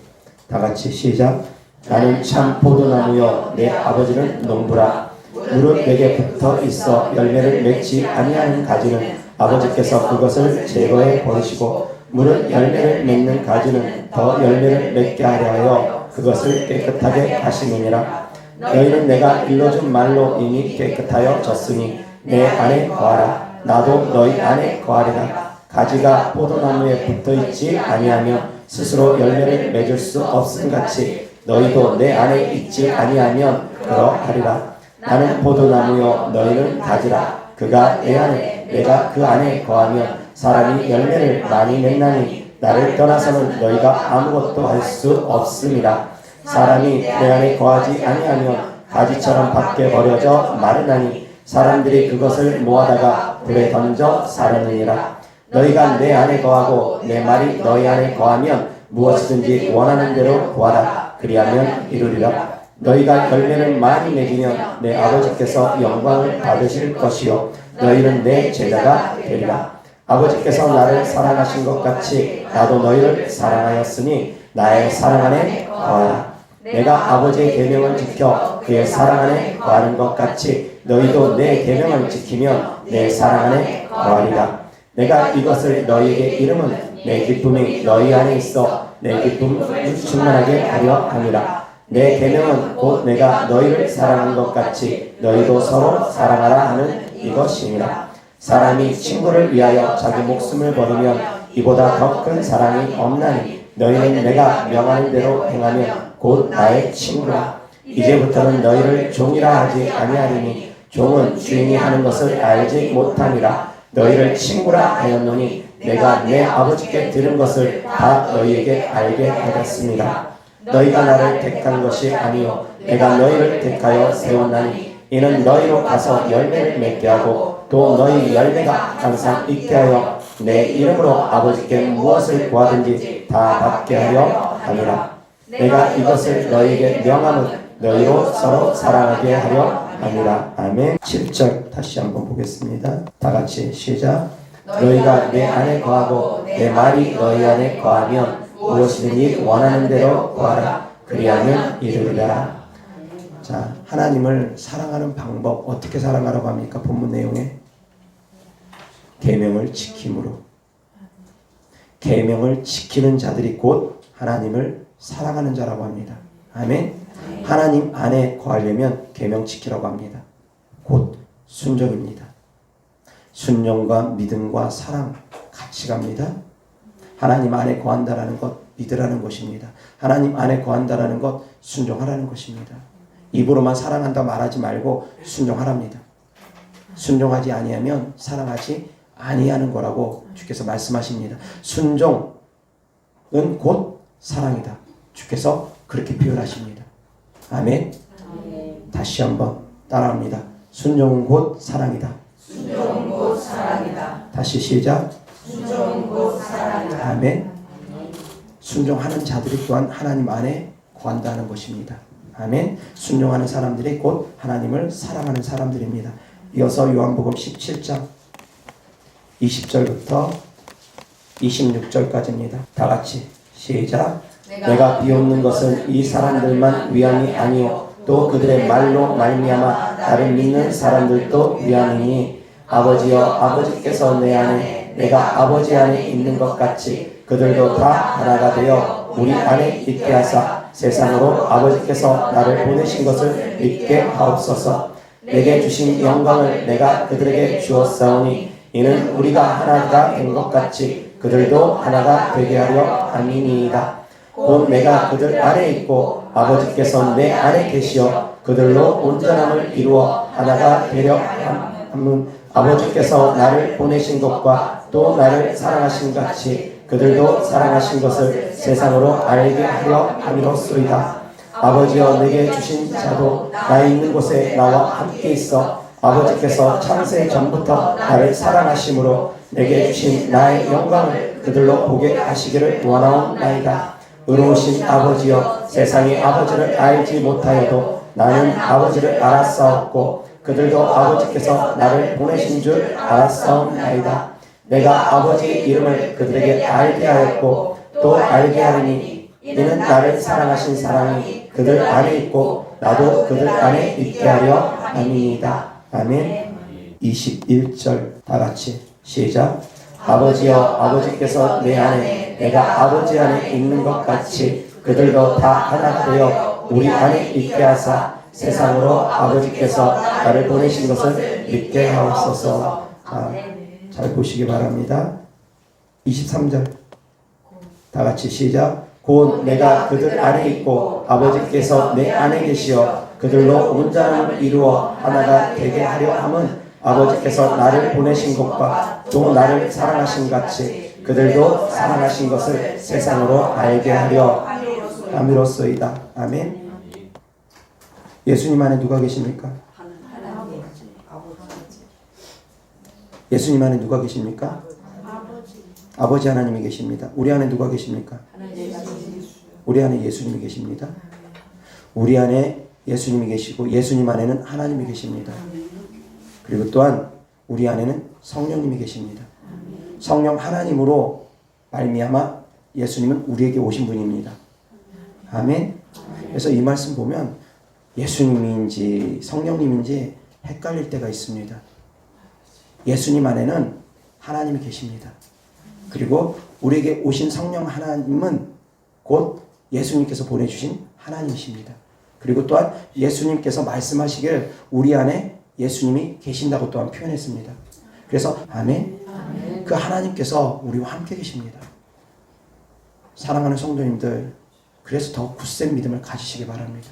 다 같이 시작. 나는 참 포도나무여 내 아버지는 농부라. 무릇 내게 붙어 있어 열매를 맺지 아니하는 가지는 아버지께서 그것을 제거해 버리시고 무릇 열매를 맺는 가지는 더 열매를 맺게 하려 하여 그것을 깨끗하게 하시느니라. 너희는 내가 일러준 말로 이미 깨끗하여 졌으니 내 안에 거하라. 나도 너희 안에 거하리라. 가지가 포도나무에 붙어있지 아니하면 스스로 열매를 맺을 수 없음같이 너희도 내 안에 있지 아니하면 그러하리라. 나는 포도나무요 너희는 가지라. 그가 내 안에 내가 그 안에 거하면 사람이 열매를 많이 맺나니 나를 떠나서는 너희가 아무것도 할 수 없음이라. 사람이 내 안에 거하지 아니하면 가지처럼 밖에 버려져 마르나니 사람들이 그것을 모아다가 불에 던져 사르느니라. 너희가 내 안에 거하고 내 말이 너희 안에 거하면 무엇이든지 원하는 대로 구하라. 그리하면 이루리라. 너희가 열매를 많이 맺으면 내 아버지께서 영광을 받으실 것이요 너희는 내 제자가 되리라. 아버지께서 나를 사랑하신 것 같이 나도 너희를 사랑하였으니 나의 사랑 안에 거하라. 내가 아버지의 계명을 지켜 그의 사랑 안에 거하는 것 같이 너희도 내 계명을 지키면 내 사랑 안에 거하리라. 내가 이것을 너희에게 이름은 내 기쁨이 너희 안에 있어 내 기쁨을 충만하게 하려 함이라. 내 계명은 곧 내가 너희를 사랑한 것 같이 너희도 서로 사랑하라 하는 이것이니라. 사람이 친구를 위하여 자기 목숨을 버리면 이보다 더 큰 사랑이 없나니 너희는 내가 명하는 대로 행하면 곧 나의 친구라. 이제부터는 너희를 종이라 하지 아니하리니 종은 주인이 하는 것을 알지 못하니라. 너희를 친구라 하였노니 내가 내 아버지께 들은 것을 다 너희에게 알게 하였습니다. 너희가 나를 택한 것이 아니요 내가 너희를 택하여 세웠나니 이는 너희로 가서 열매를 맺게 하고 또 너희 열매가 항상 있게 하여 내 이름으로 아버지께 무엇을 구하든지 다 받게 하려 함이라. 내가 이것을 너희에게 명함은 너희로 서로 사랑하게 하려 함이라. 아멘. 7절 다시 한번 보겠습니다. 다 같이 시작. 너희가 내 안에 거하고 내 말이 너희 안에 거하면 무엇이든지 원하는 대로 구하라. 그리하면 이루리라. 자, 하나님을 사랑하는 방법 어떻게 사랑하라고 합니까? 본문 내용에 계명을 지킴으로. 계명을 지키는 자들이 곧 하나님을 사랑하는 자라고 합니다. 아멘. 하나님 안에 거하려면 계명 지키라고 합니다. 곧 순종입니다. 순종과 믿음과 사랑 같이 갑니다. 하나님 안에 거한다라는 것 믿으라는 것입니다. 하나님 안에 거한다라는 것 순종하라는 것입니다. 입으로만 사랑한다 말하지 말고 순종하랍니다. 순종하지 아니하면 사랑하지 아니하는 거라고 주께서 말씀하십니다. 순종은 곧 사랑이다. 주께서 그렇게 표현하십니다. 아멘. 다시 한번 따라합니다. 순종은 곧 사랑이다. 순종은 곧 사랑이다. 다시 시작. 순종은 곧 사랑이다. 아멘. 순종하는 자들이 또한 하나님 안에 거한다는 것입니다. 아멘. 순종하는 사람들이 곧 하나님을 사랑하는 사람들입니다. 이어서 요한복음 17장 20절부터 26절까지입니다. 다 같이 시작. 내가 비웃는 것은 이 사람들만 위함이 아니요 또 그들의 말로 말미암아 나를 믿는 사람들도 위함이니 아버지여 아버지께서 내 안에 내가 아버지 안에 있는 것 같이 그들도 다 하나가 되어 우리 안에 있게 하사 세상으로 아버지께서 나를 보내신 것을 믿게 하옵소서. 내게 주신 영광을 내가 그들에게 주었사오니 이는 우리가 하나가 된 것 같이 그들도 하나가 되게 하려 함이니이다. 곧 내가 그들 안에 있고 아버지께서 내 안에 계시어 그들로 온전함을 이루어 하나가 되려 함은 아버지께서 나를 보내신 것과 또 나를 사랑하신 같이 그들도 사랑하신 것을 세상으로 알게 하려 함이로소이다. 아버지여 내게 주신 자도 나 있는 곳에 나와 함께 있어 아버지께서 창세 전부터 나를 사랑하심으로 내게 주신 나의 영광을 그들로 보게 하시기를 원하옵나이다. 의로우신 아버지여 세상이 아버지를 알지 못하여도 나는 아버지를 알았사옵고 그들도 아버지께서 나를 보내신 줄 알았사옵나이다. 내가 아버지 이름을 그들에게 알게 하였고 또 알게 하리니 이는 나를 사랑하신 사랑이 그들 안에 있고 나도 그들 안에 있게 하려 함이니이다. 아멘. 21절 다같이 시작. 아버지여 아버지께서 내 안에 내가 아버지 안에 있는 것 같이 그들도 다 하나 되어 우리 안에 있게 하사 세상으로 아버지께서 나를 보내신 것을 믿게 하옵소서. 잘 보시기 바랍니다. 23절 다같이 시작. 곧 내가 그들 안에 있고 아버지께서 내 안에 계시어 그들로 온전함을 이루어 하나가 되게 하려 함은 아버지께서 나를 보내신 것과 또 나를 사랑하신 같이 그들도 사랑하신 것을 세상으로 알게 하려 함이로소이다. 아멘. 예수님 안에 누가 계십니까? 예수님 안에 누가 계십니까? 아버지 하나님이 계십니다. 우리 안에 누가 계십니까? 우리 안에 예수님이 계십니다. 우리 안에 예수님이 계시고 예수님 안에는 하나님이 계십니다. 그리고 또한 우리 안에는 성령님이 계십니다. 성령 하나님으로 말미암아 예수님은 우리에게 오신 분입니다. 아멘. 그래서 이 말씀 보면 예수님인지 성령님인지 헷갈릴 때가 있습니다. 예수님 안에는 하나님이 계십니다. 그리고 우리에게 오신 성령 하나님은 곧 예수님께서 보내주신 하나님이십니다. 그리고 또한 예수님께서 말씀하시길 우리 안에 예수님이 계신다고 또한 표현했습니다. 그래서 아멘. 그 하나님께서 우리와 함께 계십니다. 사랑하는 성도님들, 그래서 더 굳센 믿음을 가지시기 바랍니다.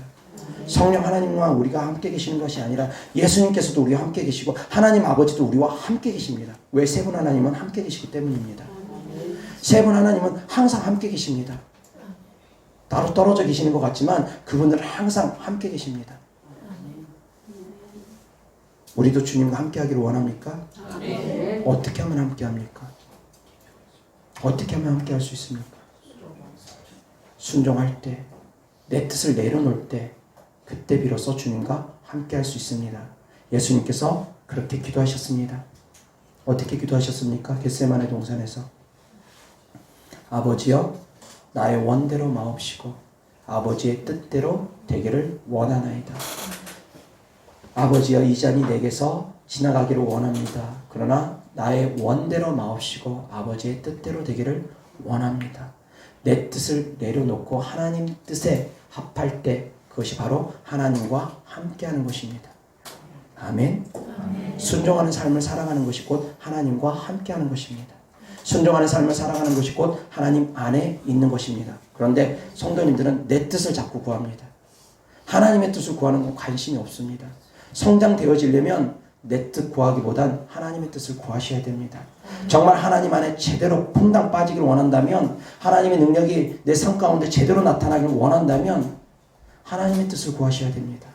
성령 하나님과 우리가 함께 계시는 것이 아니라 예수님께서도 우리와 함께 계시고 하나님 아버지도 우리와 함께 계십니다. 왜? 세 분 하나님은 함께 계시기 때문입니다. 세 분 하나님은 항상 함께 계십니다. 따로 떨어져 계시는 것 같지만 그분들은 항상 함께 계십니다. 우리도 주님과 함께 하기를 원합니까? 어떻게 하면 함께 합니까? 어떻게 하면 함께 할 수 있습니까? 순종할 때, 내 뜻을 내려놓을 때, 그때 비로소 주님과 함께 할 수 있습니다. 예수님께서 그렇게 기도하셨습니다. 어떻게 기도하셨습니까? 겟세마네 동산에서 아버지여 나의 원대로 마옵시고 아버지의 뜻대로 되기를 원하나이다. 아버지여 이 잔이 내게서 지나가기를 원합니다. 그러나 나의 원대로 마옵시고 아버지의 뜻대로 되기를 원합니다. 내 뜻을 내려놓고 하나님 뜻에 합할 때 그것이 바로 하나님과 함께하는 것입니다. 아멘. 순종하는 삶을 살아가는 것이 곧 하나님과 함께하는 것입니다. 순종하는 삶을 살아가는 것이 곧 하나님 안에 있는 것입니다. 그런데 성도님들은 내 뜻을 자꾸 구합니다. 하나님의 뜻을 구하는 건 관심이 없습니다. 성장되어지려면 내 뜻 구하기보단 하나님의 뜻을 구하셔야 됩니다. 정말 하나님 안에 제대로 퐁당 빠지기를 원한다면, 하나님의 능력이 내 삶 가운데 제대로 나타나기를 원한다면 하나님의 뜻을 구하셔야 됩니다.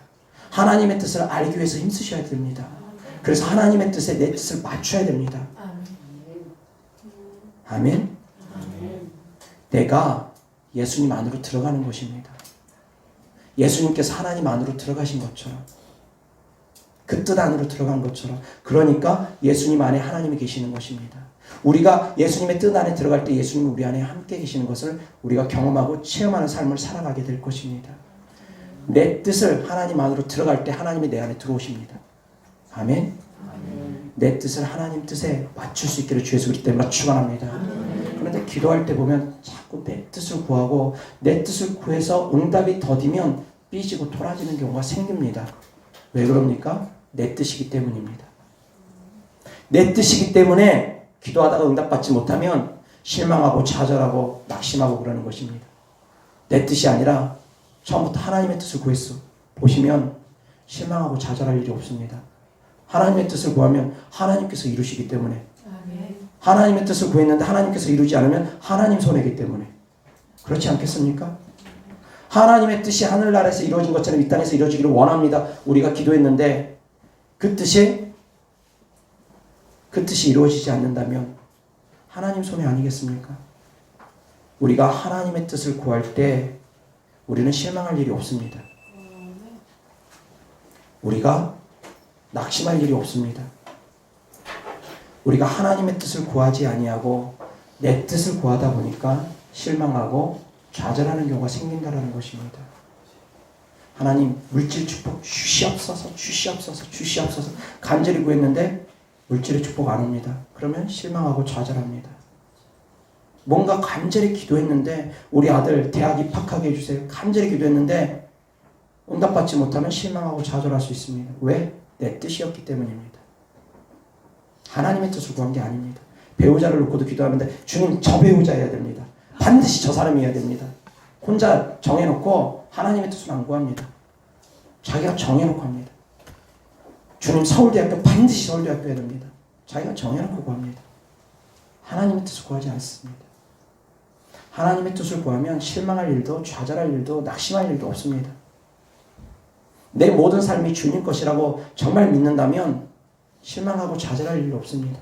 하나님의 뜻을 알기 위해서 힘쓰셔야 됩니다. 그래서 하나님의 뜻에 내 뜻을 맞춰야 됩니다. 아멘. 내가 예수님 안으로 들어가는 것입니다. 예수님께서 하나님 안으로 들어가신 것처럼, 그 뜻 안으로 들어간 것처럼, 그러니까 예수님 안에 하나님이 계시는 것입니다. 우리가 예수님의 뜻 안에 들어갈 때 예수님이 우리 안에 함께 계시는 것을 우리가 경험하고 체험하는 삶을 살아가게 될 것입니다. 내 뜻을 하나님 안으로 들어갈 때 하나님이 내 안에 들어오십니다. 아멘. 내 뜻을 하나님 뜻에 맞출 수 있기를 주 예수 그리스도 때문에 축원합니다. 그럼 그런데 기도할 때 보면 자꾸 내 뜻을 구하고 내 뜻을 구해서 응답이 더디면 삐지고 돌아지는 경우가 생깁니다. 왜 그럽니까? 내 뜻이기 때문입니다. 내 뜻이기 때문에 기도하다가 응답받지 못하면 실망하고 좌절하고 낙심하고 그러는 것입니다. 내 뜻이 아니라 처음부터 하나님의 뜻을 구했어. 보시면 실망하고 좌절할 일이 없습니다. 하나님의 뜻을 구하면 하나님께서 이루시기 때문에, 하나님의 뜻을 구했는데 하나님께서 이루지 않으면 하나님 손해이기 때문에. 그렇지 않겠습니까? 하나님의 뜻이 하늘나라에서 이루어진 것처럼 이 땅에서 이루어지기를 원합니다. 우리가 기도했는데 그 뜻이 이루어지지 않는다면 하나님 손해 아니겠습니까? 우리가 하나님의 뜻을 구할 때 우리는 실망할 일이 없습니다. 우리가 낙심할 일이 없습니다. 우리가 하나님의 뜻을 구하지 아니하고 내 뜻을 구하다 보니까 실망하고 좌절하는 경우가 생긴다는 것입니다. 하나님 물질 축복 주시옵소서 주시옵소서 주시옵소서 간절히 구했는데 물질의 축복 안 옵니다. 그러면 실망하고 좌절합니다. 뭔가 간절히 기도했는데 우리 아들 대학 입학하게 해주세요. 간절히 기도했는데 응답받지 못하면 실망하고 좌절할 수 있습니다. 왜? 내 뜻이었기 때문입니다. 하나님의 뜻을 구한 게 아닙니다. 배우자를 놓고도 기도하는데 주님 저 배우자여야 됩니다. 반드시 저 사람이어야 됩니다. 혼자 정해놓고 하나님의 뜻을 안 구합니다. 자기가 정해놓고 합니다. 주님 서울대학교 반드시 서울대학교여야 됩니다. 자기가 정해놓고 구합니다. 하나님의 뜻을 구하지 않습니다. 하나님의 뜻을 구하면 실망할 일도 좌절할 일도 낙심할 일도 없습니다. 내 모든 삶이 주님 것이라고 정말 믿는다면 실망하고 좌절할 일도 없습니다.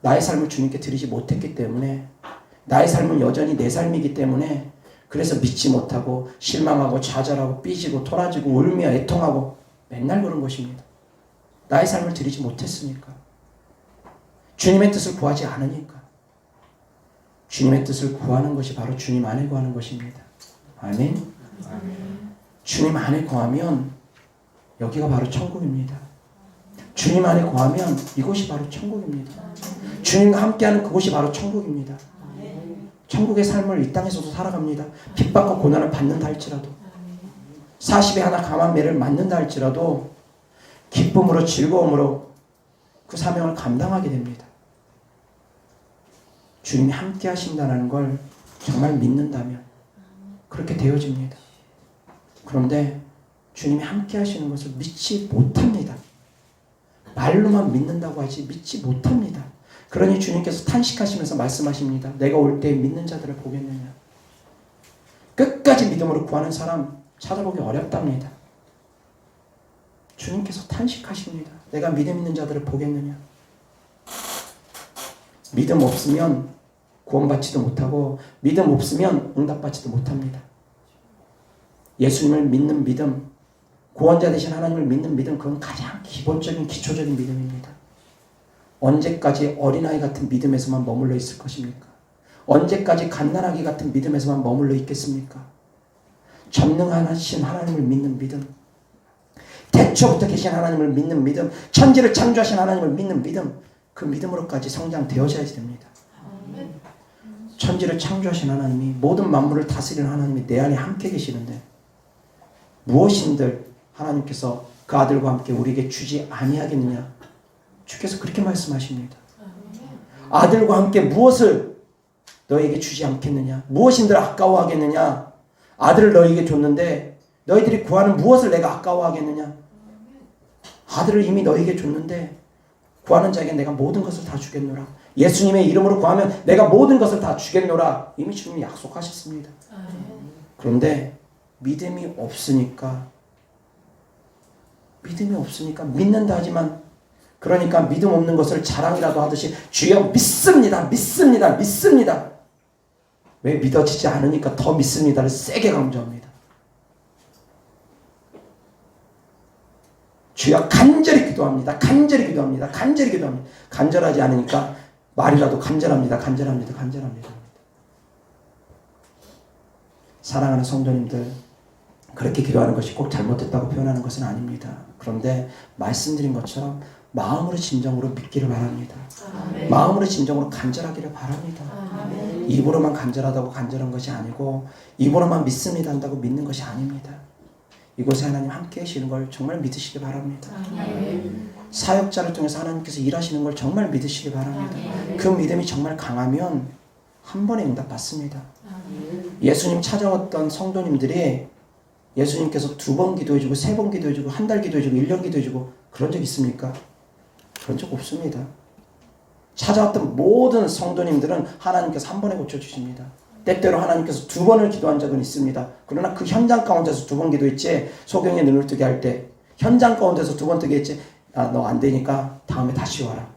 나의 삶을 주님께 드리지 못했기 때문에, 나의 삶은 여전히 내 삶이기 때문에 그래서 믿지 못하고 실망하고 좌절하고 삐지고 토라지고 울며 애통하고 맨날 그런 것입니다. 나의 삶을 드리지 못했으니까. 주님의 뜻을 구하지 않으니까. 주님의 뜻을 구하는 것이 바로 주님 안에 구하는 것입니다. 아멘. 주님 안에 구하면 여기가 바로 천국입니다. 주님 안에 구하면 이곳이 바로 천국입니다. 주님과 함께하는 그곳이 바로 천국입니다. 천국의 삶을 이 땅에서도 살아갑니다. 핍박과 고난을 받는다 할지라도, 40에 하나 감한 매를 맞는다 할지라도 기쁨으로 즐거움으로 그 사명을 감당하게 됩니다. 주님이 함께 하신다는 걸 정말 믿는다면 그렇게 되어집니다. 그런데 주님이 함께 하시는 것을 믿지 못합니다. 말로만 믿는다고 하지 믿지 못합니다. 그러니 주님께서 탄식하시면서 말씀하십니다. 내가 올 때 믿는 자들을 보겠느냐. 끝까지 믿음으로 구하는 사람 찾아보기 어렵답니다. 주님께서 탄식하십니다. 내가 믿음 있는 자들을 보겠느냐. 믿음 없으면 구원받지도 못하고 믿음 없으면 응답받지도 못합니다. 예수님을 믿는 믿음, 구원자 되신 하나님을 믿는 믿음, 그건 가장 기본적인 기초적인 믿음입니다. 언제까지 어린아이 같은 믿음에서만 머물러 있을 것입니까? 언제까지 갓난아기 같은 믿음에서만 머물러 있겠습니까? 전능하신 하나님을 믿는 믿음, 태초부터 계신 하나님을 믿는 믿음, 천지를 창조하신 하나님을 믿는 믿음, 그 믿음으로까지 성장되어져야 됩니다. 천지를 창조하신 하나님이, 모든 만물을 다스리는 하나님이 내 안에 함께 계시는데 무엇인들 하나님께서 그 아들과 함께 우리에게 주지 아니하겠느냐. 주께서 그렇게 말씀하십니다. 아들과 함께 무엇을 너에게 주지 않겠느냐. 무엇인들 아까워하겠느냐. 아들을 너에게 줬는데 너희들이 구하는 무엇을 내가 아까워하겠느냐. 아들을 이미 너에게 줬는데 구하는 자에게 내가 모든 것을 다 주겠노라. 예수님의 이름으로 구하면 내가 모든 것을 다 주겠노라. 이미 주님이 약속하셨습니다. 그런데 믿음이 없으니까 믿는다 하지만, 그러니까 믿음 없는 것을 자랑이라도 하듯이 주여 믿습니다. 믿습니다. 믿습니다. 왜? 믿어지지 않으니까 더 믿습니다를 세게 강조합니다. 주여 간절히 기도합니다. 간절히 기도합니다. 간절히 기도합니다. 간절하지 않으니까 말이라도 간절합니다. 간절합니다. 간절합니다. 사랑하는 성도님들, 그렇게 기도하는 것이 꼭 잘못됐다고 표현하는 것은 아닙니다. 그런데 말씀드린 것처럼 마음으로 진정으로 믿기를 바랍니다. 마음으로 진정으로 간절하기를 바랍니다. 입으로만 간절하다고 간절한 것이 아니고 입으로만 믿습니다 한다고 믿는 것이 아닙니다. 이곳에 하나님 함께 계시는 걸 정말 믿으시기 바랍니다. 사역자를 통해서 하나님께서 일하시는 걸 정말 믿으시기 바랍니다. 그 믿음이 정말 강하면 한 번에 응답 받습니다. 예수님 찾아왔던 성도님들이 예수님께서 2번 기도해주고 3번 기도해주고 1달 기도해주고 1년 기도해주고 그런 적 있습니까? 그런 적 없습니다. 찾아왔던 모든 성도님들은 하나님께서 한 번에 고쳐주십니다. 때때로 하나님께서 2번을 기도한 적은 있습니다. 그러나 그 현장 가운데서 2번 기도했지, 소경의 눈을 뜨게 할 때 현장 가운데서 2번 뜨게 했지, 너 안 되니까 다음에 다시 와라.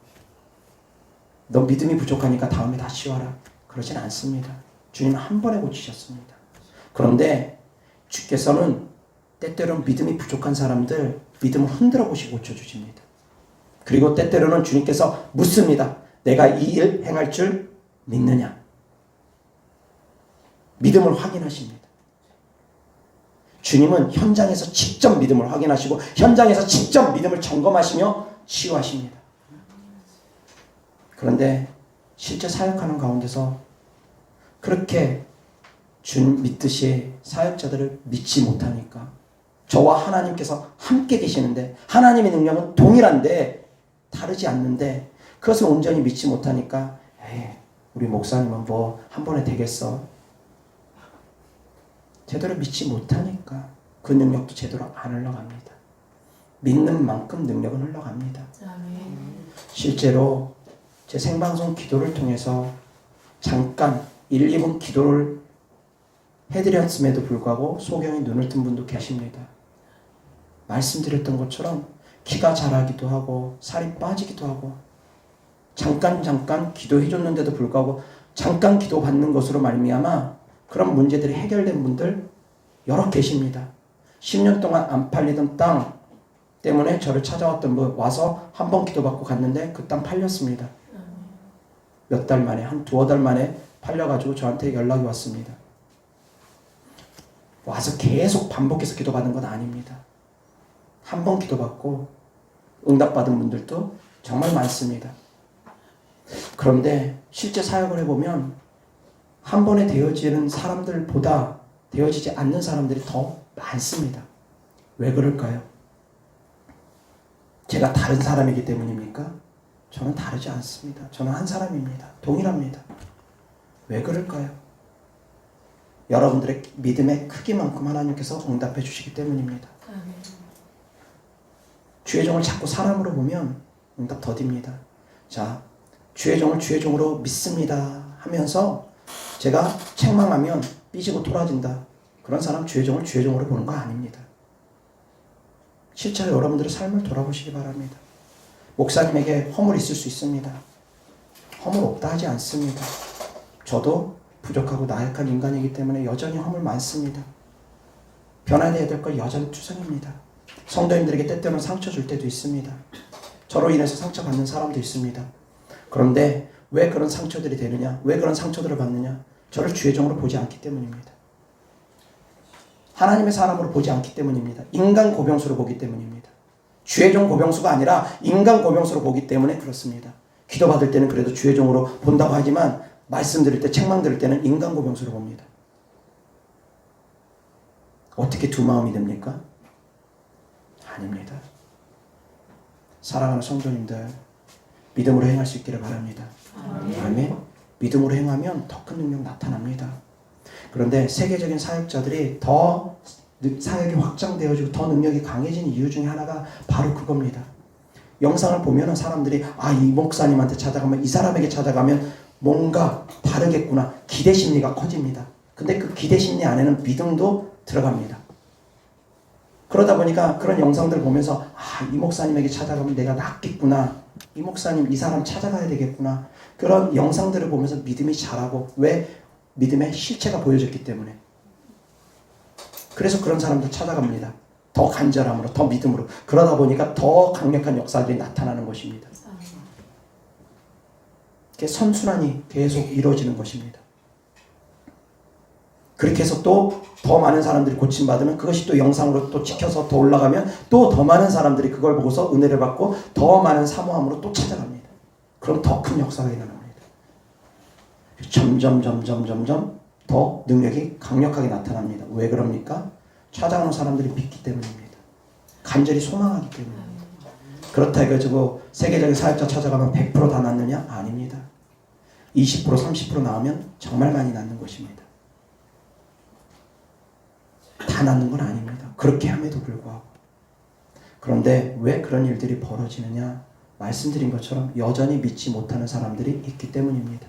너 믿음이 부족하니까 다음에 다시 와라. 그러진 않습니다. 주님은 한 번에 고치셨습니다. 그런데 주께서는 때때로는 믿음이 부족한 사람들 믿음을 흔들어 보시고 고쳐주십니다. 그리고 때때로는 주님께서 묻습니다. 내가 이 일 행할 줄 믿느냐? 믿음을 확인하십니다. 주님은 현장에서 직접 믿음을 확인하시고 현장에서 직접 믿음을 점검하시며 치유하십니다. 그런데 실제 사역하는 가운데서 그렇게 주님 믿듯이 사역자들을 믿지 못하니까 저와 하나님께서 함께 계시는데 하나님의 능력은 동일한데 다르지 않는데 그것을 온전히 믿지 못하니까 우리 목사님은 뭐 한 번에 되겠어. 제대로 믿지 못하니까 그 능력도 제대로 안 흘러갑니다. 믿는 만큼 능력은 흘러갑니다. 실제로 제 생방송 기도를 통해서 잠깐 1, 2분 기도를 해드렸음에도 불구하고 소경이 눈을 뜬 분도 계십니다. 말씀드렸던 것처럼 키가 자라기도 하고 살이 빠지기도 하고 잠깐 기도해줬는데도 불구하고 잠깐 기도받는 것으로 말미암아 그런 문제들이 해결된 분들 여러 계십니다. 10년 동안 안 팔리던 땅 때문에 저를 찾아왔던 분 와서 한 번 기도받고 갔는데 그 땅 팔렸습니다. 몇 달 만에 한 2-5달 만에 팔려가지고 저한테 연락이 왔습니다. 와서 계속 반복해서 기도받은 건 아닙니다. 한 번 기도받고 응답받은 분들도 정말 많습니다. 그런데 실제 사역을 해보면 한 번에 되어지는 사람들보다 되어지지 않는 사람들이 더 많습니다. 왜 그럴까요? 제가 다른 사람이기 때문입니까? 저는 다르지 않습니다. 저는 한 사람입니다. 동일합니다. 왜 그럴까요? 여러분들의 믿음의 크기만큼 하나님께서 응답해 주시기 때문입니다. 주의 종을 자꾸 사람으로 보면 응답 더딥니다. 자, 주의 종을 주의 종으로 믿습니다 하면서 제가 책망하면 삐지고 토라진다. 그런 사람 주의 종을 주의 종으로 보는 거 아닙니다. 실제로 여러분들의 삶을 돌아보시기 바랍니다. 목사님에게 허물 있을 수 있습니다. 허물 없다 하지 않습니다. 저도 부족하고 나약한 인간이기 때문에 여전히 허물 많습니다. 변화되어야 될 걸 여전히 투성입니다. 성도님들에게 때때로는 상처 줄 때도 있습니다. 저로 인해서 상처받는 사람도 있습니다. 그런데 왜 그런 상처들이 되느냐? 왜 그런 상처들을 받느냐? 저를 주의 종으로 보지 않기 때문입니다. 하나님의 사람으로 보지 않기 때문입니다. 인간 고병수로 보기 때문입니다. 주의 종 고병수가 아니라 인간 고병수로 보기 때문에 그렇습니다. 기도받을 때는 그래도 주의 종으로 본다고 하지만 말씀드릴 때, 책망 드릴 때는 인간 고병수로 봅니다. 어떻게 두 마음이 됩니까? 아닙니다. 사랑하는 성도님들, 믿음으로 행할 수 있기를 바랍니다. 아멘. 믿음으로 행하면 더 큰 능력 나타납니다. 그런데 세계적인 사역자들이 더 사역이 확장되어지고 더 능력이 강해진 이유 중에 하나가 바로 그겁니다. 영상을 보면 사람들이 이 목사님한테 찾아가면, 이 사람에게 찾아가면 뭔가 다르겠구나. 기대 심리가 커집니다. 근데 그 기대 심리 안에는 믿음도 들어갑니다. 그러다 보니까 그런 영상들을 보면서 이 목사님에게 찾아가면 내가 낫겠구나. 이 목사님, 이 사람 찾아가야 되겠구나. 그런 영상들을 보면서 믿음이 자라고, 왜? 믿음의 실체가 보여졌기 때문에. 그래서 그런 사람들 찾아갑니다. 더 간절함으로, 더 믿음으로. 그러다 보니까 더 강력한 역사들이 나타나는 것입니다. 선순환이 계속 이루어지는 것입니다. 그렇게 해서 또 더 많은 사람들이 고침받으면 그것이 또 영상으로 또 찍혀서 더 올라가면 또 더 많은 사람들이 그걸 보고서 은혜를 받고 더 많은 사모함으로 또 찾아갑니다. 그럼 더 큰 역사가 일어납니다. 점점 더 능력이 강력하게 나타납니다. 왜 그럽니까? 찾아오는 사람들이 믿기 때문입니다. 간절히 소망하기 때문입니다. 그렇다 해가지고 세계적인 사역자 찾아가면 100% 다 낫느냐? 아닙니다. 20% 30% 나오면 정말 많이 낫는 것입니다. 다 낫는 건 아닙니다. 그렇게 함에도 불구하고. 그런데 왜 그런 일들이 벌어지느냐? 말씀드린 것처럼 여전히 믿지 못하는 사람들이 있기 때문입니다.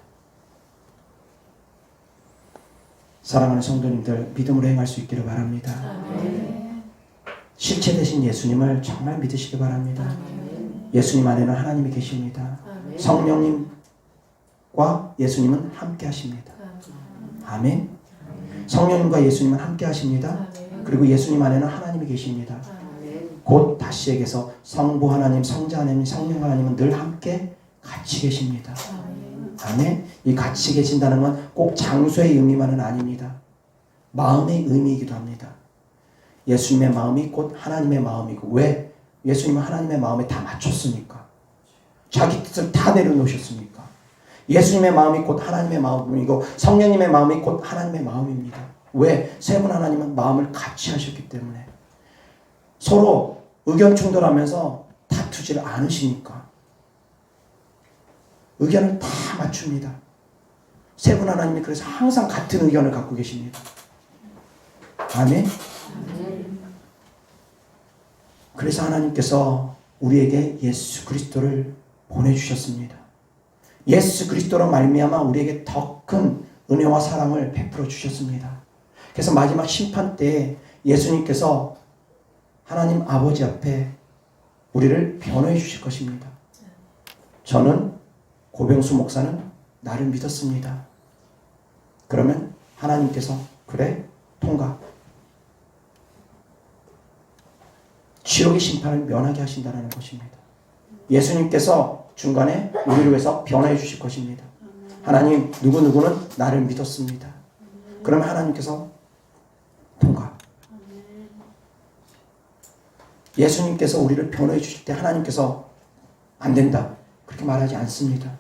사랑하는 성도님들, 믿음으로 행할 수 있기를 바랍니다. 실체 되신 예수님을 정말 믿으시기 바랍니다. 예수님 안에는 하나님이 계십니다. 성령님과 예수님은 함께 하십니다. 아멘. 성령님과 예수님은 함께 하십니다. 그리고 예수님 안에는 하나님이 계십니다. 곧 다시에게서 성부 하나님, 성자 하나님, 성령 하나님은 늘 함께 같이 계십니다. 아멘. 이 같이 계신다는 건 꼭 장소의 의미만은 아닙니다. 마음의 의미이기도 합니다. 예수님의 마음이 곧 하나님의 마음이고, 왜? 예수님은 하나님의 마음에 다 맞췄으니까. 자기 뜻을 다 내려놓으셨으니까. 예수님의 마음이 곧 하나님의 마음이고 성령님의 마음이 곧 하나님의 마음입니다. 왜? 세 분 하나님은 마음을 같이 하셨기 때문에. 서로 의견 충돌하면서 다투지를 않으시니까. 의견을 다 맞춥니다. 세 분 하나님이 그래서 항상 같은 의견을 갖고 계십니다. 아멘. 그래서 하나님께서 우리에게 예수 그리스도를 보내주셨습니다. 예수 그리스도로 말미암아 우리에게 더 큰 은혜와 사랑을 베풀어 주셨습니다. 그래서 마지막 심판 때에 예수님께서 하나님 아버지 앞에 우리를 변호해 주실 것입니다. 저는 고병수 목사는 나를 믿었습니다. 그러면 하나님께서 그래 통과. 지옥의 심판을 면하게 하신다는 것입니다. 예수님께서 중간에 우리를 위해서 변호해 주실 것입니다. 하나님 누구누구는 나를 믿었습니다. 그러면 하나님께서 통과. 예수님께서 우리를 변호해 주실 때 하나님께서 안 된다 그렇게 말하지 않습니다.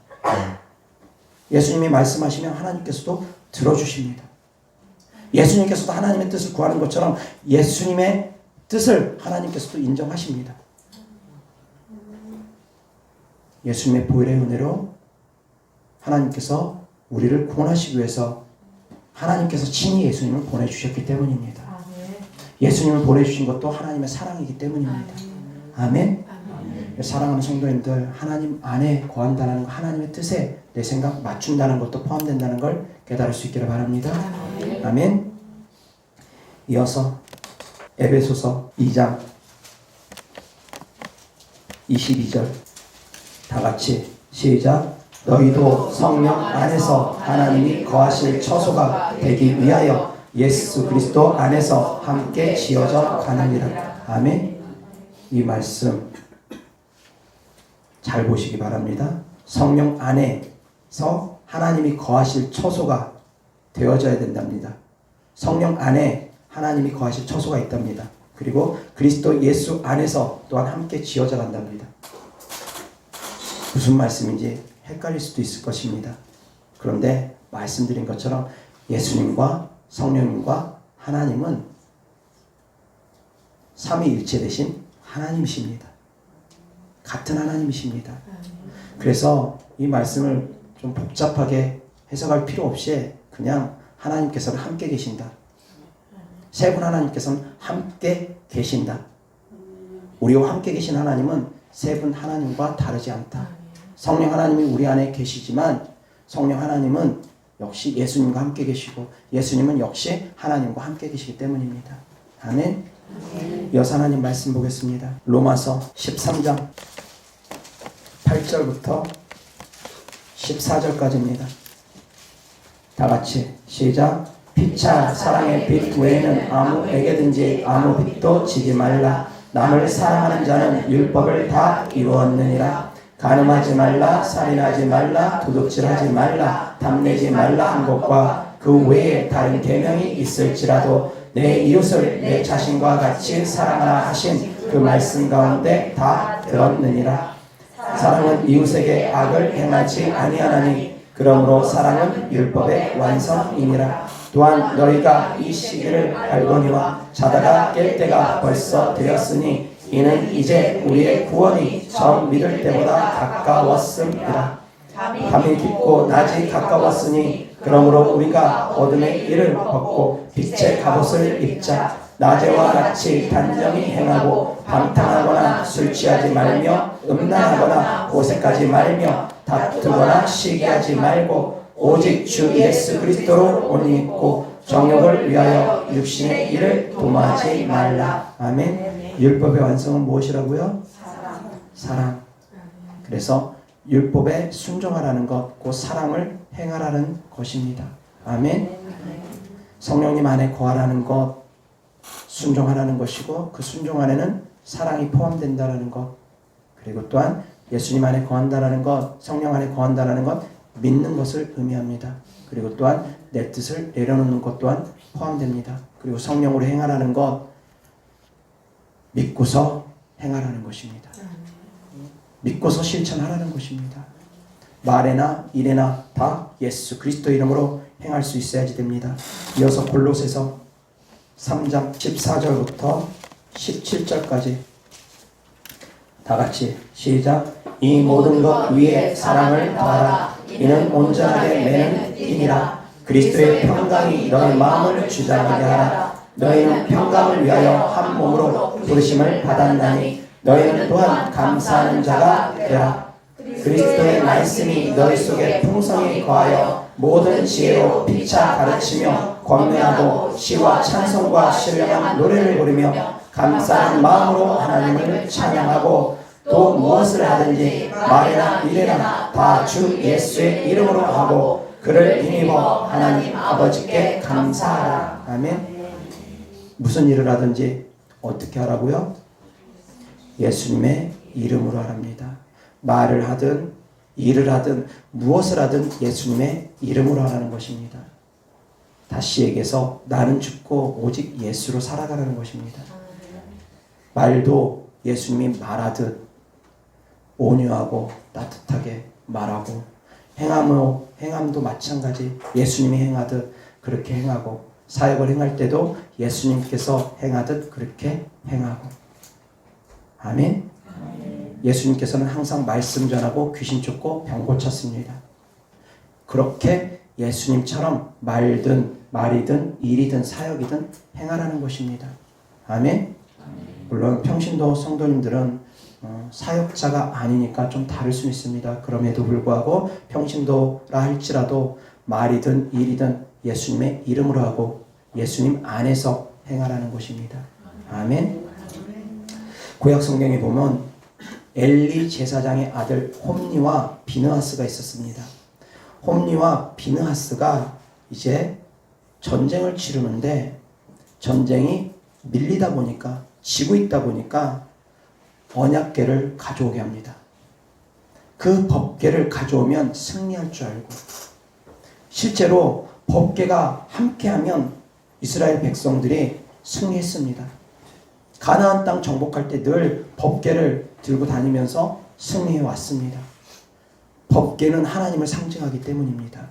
예수님이 말씀하시면 하나님께서도 들어주십니다. 예수님께서도 하나님의 뜻을 구하는 것처럼 예수님의 뜻을 하나님께서도 인정하십니다. 예수님의 보혈의 은혜로 하나님께서 우리를 구원하시기 위해서 하나님께서 친히 예수님을 보내주셨기 때문입니다. 예수님을 보내주신 것도 하나님의 사랑이기 때문입니다. 아멘. 사랑하는 성도님들, 하나님 안에 거한다는 것, 하나님의 뜻에 내 생각 맞춘다는 것도 포함된다는 걸 깨달을 수 있기를 바랍니다. 아멘. 이어서 에베소서 2장 22절 다 같이 시작. 너희도 성령 안에서 하나님이 거하실 처소가 되기 위하여 예수 그리스도 안에서 함께 지어져 가느니라. 아멘. 이 말씀 잘 보시기 바랍니다. 성령 안에서 하나님이 거하실 처소가 되어져야 된답니다. 성령 안에 하나님이 거하실 처소가 있답니다. 그리고 그리스도 예수 안에서 또한 함께 지어져 간답니다. 무슨 말씀인지 헷갈릴 수도 있을 것입니다. 그런데 말씀드린 것처럼 예수님과 성령님과 하나님은 삼위일체 되신 하나님이십니다. 같은 하나님이십니다. 그래서 이 말씀을 좀 복잡하게 해석할 필요 없이 그냥 하나님께서는 함께 계신다. 세 분 하나님께서는 함께 계신다. 우리와 함께 계신 하나님은 세 분 하나님과 다르지 않다. 성령 하나님이 우리 안에 계시지만 성령 하나님은 역시 예수님과 함께 계시고 예수님은 역시 하나님과 함께 계시기 때문입니다. 아멘. 이어서 하나님 말씀 보겠습니다. 로마서 13장 8절부터 14절까지입니다. 다 같이 시작. 피차 사랑의 빛 외에는 아무에게든지 아무 빛도 지지 말라. 남을 사랑하는 자는 율법을 다 이루었느니라. 간음하지 말라, 살인하지 말라, 도둑질하지 말라, 담내지 말라 한 것과 그 외에 다른 계명이 있을지라도 내 이웃을 내 자신과 같이 사랑하라 하신 그 말씀 가운데 다 들었느니라. 사랑은 이웃에게 악을 행하지 아니하나니 그러므로 사랑은 율법의 완성이니라. 또한 너희가 이 시기를 알거니와 자다가 깰 때가 벌써 되었으니 이는 이제 우리의 구원이 처음 믿을 때보다 가까웠음이라. 밤이 깊고 낮이 가까웠으니 그러므로 우리가 어둠의 일을 벗고 빛의 갑옷을 입자. 낮에와 같이 단정히 행하고 방탕하거나 술 취하지 말며 음란하거나 고색하지 말며 다투거나 시기하지 말고 오직 주 예수 그리스도로 옷 입고 정욕을 위하여 육신의 일을 도모하지 말라. 아멘. 율법의 완성은 무엇이라고요? 사랑. 그래서 율법에 순종하라는 것, 그 사랑을 행하라는 것입니다. 아멘. 성령님 안에 거하라는 것, 순종하라는 것이고 그 순종 안에는 사랑이 포함된다라는 것, 그리고 또한 예수님 안에 거한다라는 것, 성령 안에 거한다라는 것, 믿는 것을 의미합니다. 그리고 또한 내 뜻을 내려놓는 것 또한 포함됩니다. 그리고 성령으로 행하라는 것, 믿고서 행하라는 것입니다. 믿고서 실천하라는 것입니다. 말에나 일에나 다 예수 그리스도 이름으로 행할 수 있어야지 됩니다. 이어서 골로새서 3장 14절부터 17절까지 다 같이 시작. 이 모든 것 위에 사랑을 더하라. 이는 온전하게 매는 힘이라. 그리스도의 평강이 너희 마음을 주장하게 하라. 너희는 평강을 위하여 한 몸으로 부르심을 받았나니 너희는 또한 감사하는 자가 되라. 그리스도의 말씀이 너희 속에 풍성히 거하여 모든 지혜로 피차 가르치며 권면하고 시와 찬송과 신령한 노래를 부르며 감사하는 마음으로 하나님을 찬양하고 또 무엇을 하든지 말이나 일이나 다 주 예수의 이름으로 하고 그를 힘입어 하나님 아버지께 감사하라. 아멘. 무슨 일을 하든지 어떻게 하라고요? 예수님의 이름으로 하랍니다. 말을 하든 일을 하든 무엇을 하든 예수님의 이름으로 하라는 것입니다. 다시 얘기해서 나는 죽고 오직 예수로 살아가라는 것입니다. 말도 예수님이 말하듯 온유하고 따뜻하게 말하고 행함도 마찬가지 예수님이 행하듯 그렇게 행하고 사역을 행할 때도 예수님께서 행하듯 그렇게 행하고. 아멘. 예수님께서는 항상 말씀 전하고 귀신 쫓고 병 고쳤습니다. 그렇게 예수님처럼 말이든 일이든 사역이든 행하라는 것입니다. 아멘. 물론 평신도 성도님들은 사역자가 아니니까 좀 다를 수 있습니다. 그럼에도 불구하고 평신도라 할지라도 말이든 일이든 예수님의 이름으로 하고 예수님 안에서 행하라는 것입니다. 아멘. 구약 성경에 보면 엘리 제사장의 아들 홈니와 비느하스가 있었습니다. 홈니와 비느하스가 이제 전쟁을 치르는데 전쟁이 밀리다 보니까 지고 있다 보니까 언약궤를 가져오게 합니다. 그 법궤를 가져오면 승리할 줄 알고 실제로 법궤가 함께하면 이스라엘 백성들이 승리했습니다. 가나안 땅 정복할 때 늘 법궤를 들고 다니면서 승리해 왔습니다. 법궤는 하나님을 상징하기 때문입니다.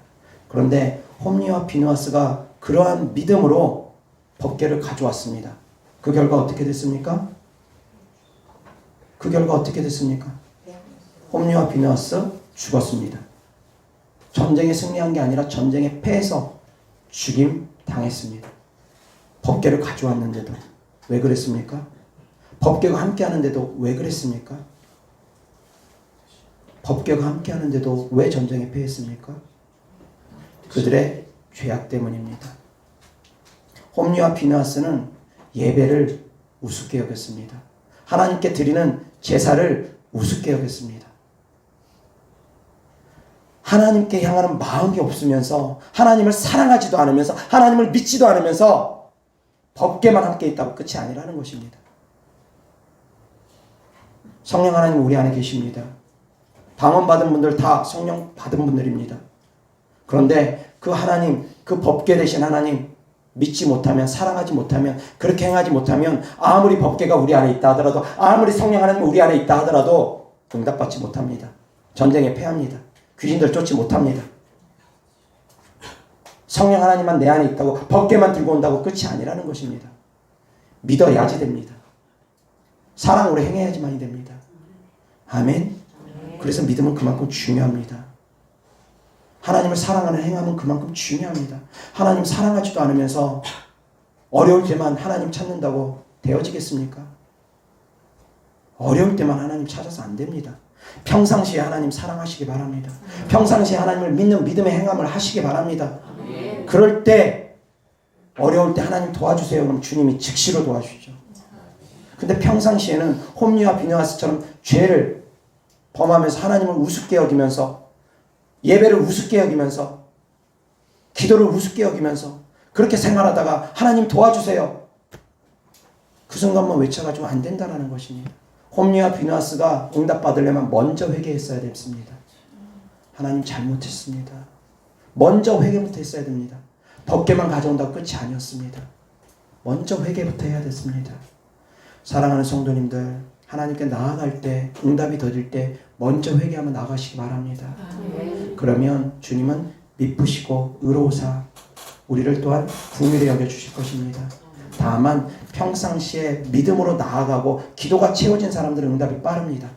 그런데 홈니와 비느하스가 그러한 믿음으로 법궤를 가져왔습니다. 그 결과 어떻게 됐습니까? 홈니와 비느하스 죽었습니다. 전쟁에 승리한 게 아니라 전쟁에 패해서 죽임 당했습니다. 법궤를 가져왔는데도 왜 그랬습니까? 법궤가 함께 하는데도 왜 그랬습니까? 법궤가 함께 하는데도 왜 전쟁에 패했습니까? 그들의 죄악 때문입니다. 홈니와 비느하스는 예배를 우습게 여겼습니다. 하나님께 드리는 제사를 우습게 여겼습니다. 하나님께 향하는 마음이 없으면서 하나님을 사랑하지도 않으면서 하나님을 믿지도 않으면서 법궤만 함께 있다고 끝이 아니라는 것입니다. 성령 하나님 우리 안에 계십니다. 방언 받은 분들 다 성령 받은 분들입니다. 그런데 그 하나님, 그 그 법궤 대신 하나님 믿지 못하면, 사랑하지 못하면, 그렇게 행하지 못하면 아무리 법궤가 우리 안에 있다 하더라도, 아무리 성령 하나님 우리 안에 있다 하더라도 응답받지 못합니다. 전쟁에 패합니다. 귀신들 쫓지 못합니다. 성령 하나님만 내 안에 있다고, 법궤만 들고 온다고 끝이 아니라는 것입니다. 믿어야지 됩니다. 사랑으로 행해야지만이 됩니다. 아멘. 그래서 믿음은 그만큼 중요합니다. 하나님을 사랑하는 행함은 그만큼 중요합니다. 하나님 사랑하지도 않으면서 어려울 때만 하나님 찾는다고 되어지겠습니까? 어려울 때만 하나님 찾아서 안 됩니다. 평상시에 하나님 사랑하시기 바랍니다. 평상시에 하나님을 믿는 믿음의 행함을 하시기 바랍니다. 그럴 때 어려울 때 하나님 도와주세요. 그럼 주님이 즉시로 도와주시죠. 근데 평상시에는 홈리와 비느하스처럼 죄를 범하면서 하나님을 우습게 여기면서, 예배를 우습게 여기면서, 기도를 우습게 여기면서 그렇게 생활하다가 하나님 도와주세요, 그 순간만 외쳐가지고 안 된다는 것입니다. 홈리와 비느하스가 응답받으려면 먼저 회개했어야 됐습니다. 하나님 잘못했습니다. 먼저 회개부터 했어야 됩니다. 법궤만 가져온다고 끝이 아니었습니다. 먼저 회개부터 해야 됐습니다. 사랑하는 성도님들, 하나님께 나아갈 때, 응답이 더딜 때 먼저 회개하며 나가시기 바랍니다. 그러면 주님은 미쁘시고 의로우사 우리를 또한 긍휼히 여겨주실 것입니다. 다만 평상시에 믿음으로 나아가고 기도가 채워진 사람들은 응답이 빠릅니다.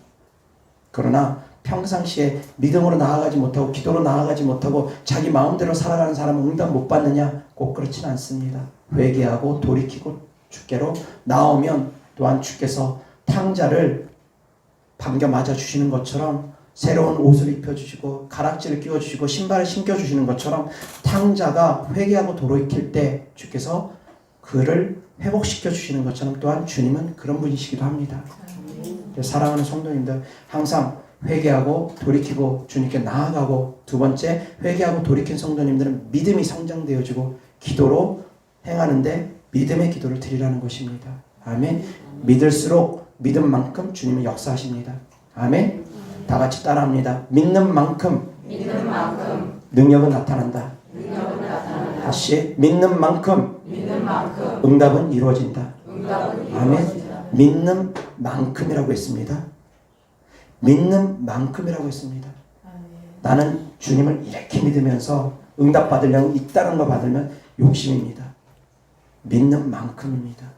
그러나 평상시에 믿음으로 나아가지 못하고 기도로 나아가지 못하고 자기 마음대로 살아가는 사람은 응답 못 받느냐? 꼭 그렇지는 않습니다. 회개하고 돌이키고 주께로 나오면 또한 주께서 탕자를 반겨 맞아주시는 것처럼 새로운 옷을 입혀주시고 가락지를 끼워주시고 신발을 신겨주시는 것처럼 탕자가 회개하고 돌이킬 때 주께서 그를 회복시켜 주시는 것처럼 또한 주님은 그런 분이시기도 합니다. 사랑하는 성도님들, 항상 회개하고 돌이키고 주님께 나아가고, 두 번째 회개하고 돌이킨 성도님들은 믿음이 성장되어지고 기도로 행하는데 믿음의 기도를 드리라는 것입니다. 아멘. 믿을수록 믿음만큼 주님은 역사하십니다. 아멘. 다 같이 따라합니다. 믿는 만큼 능력은 나타난다. 다시 믿는 만큼 응답은 이루어진다. 아멘. 믿는 만큼이라고 했습니다. 믿는 만큼이라고 했습니다. 나는 주님을 이렇게 믿으면서 응답 받으려고 잇따른 거 받으면 욕심입니다. 믿는 만큼입니다.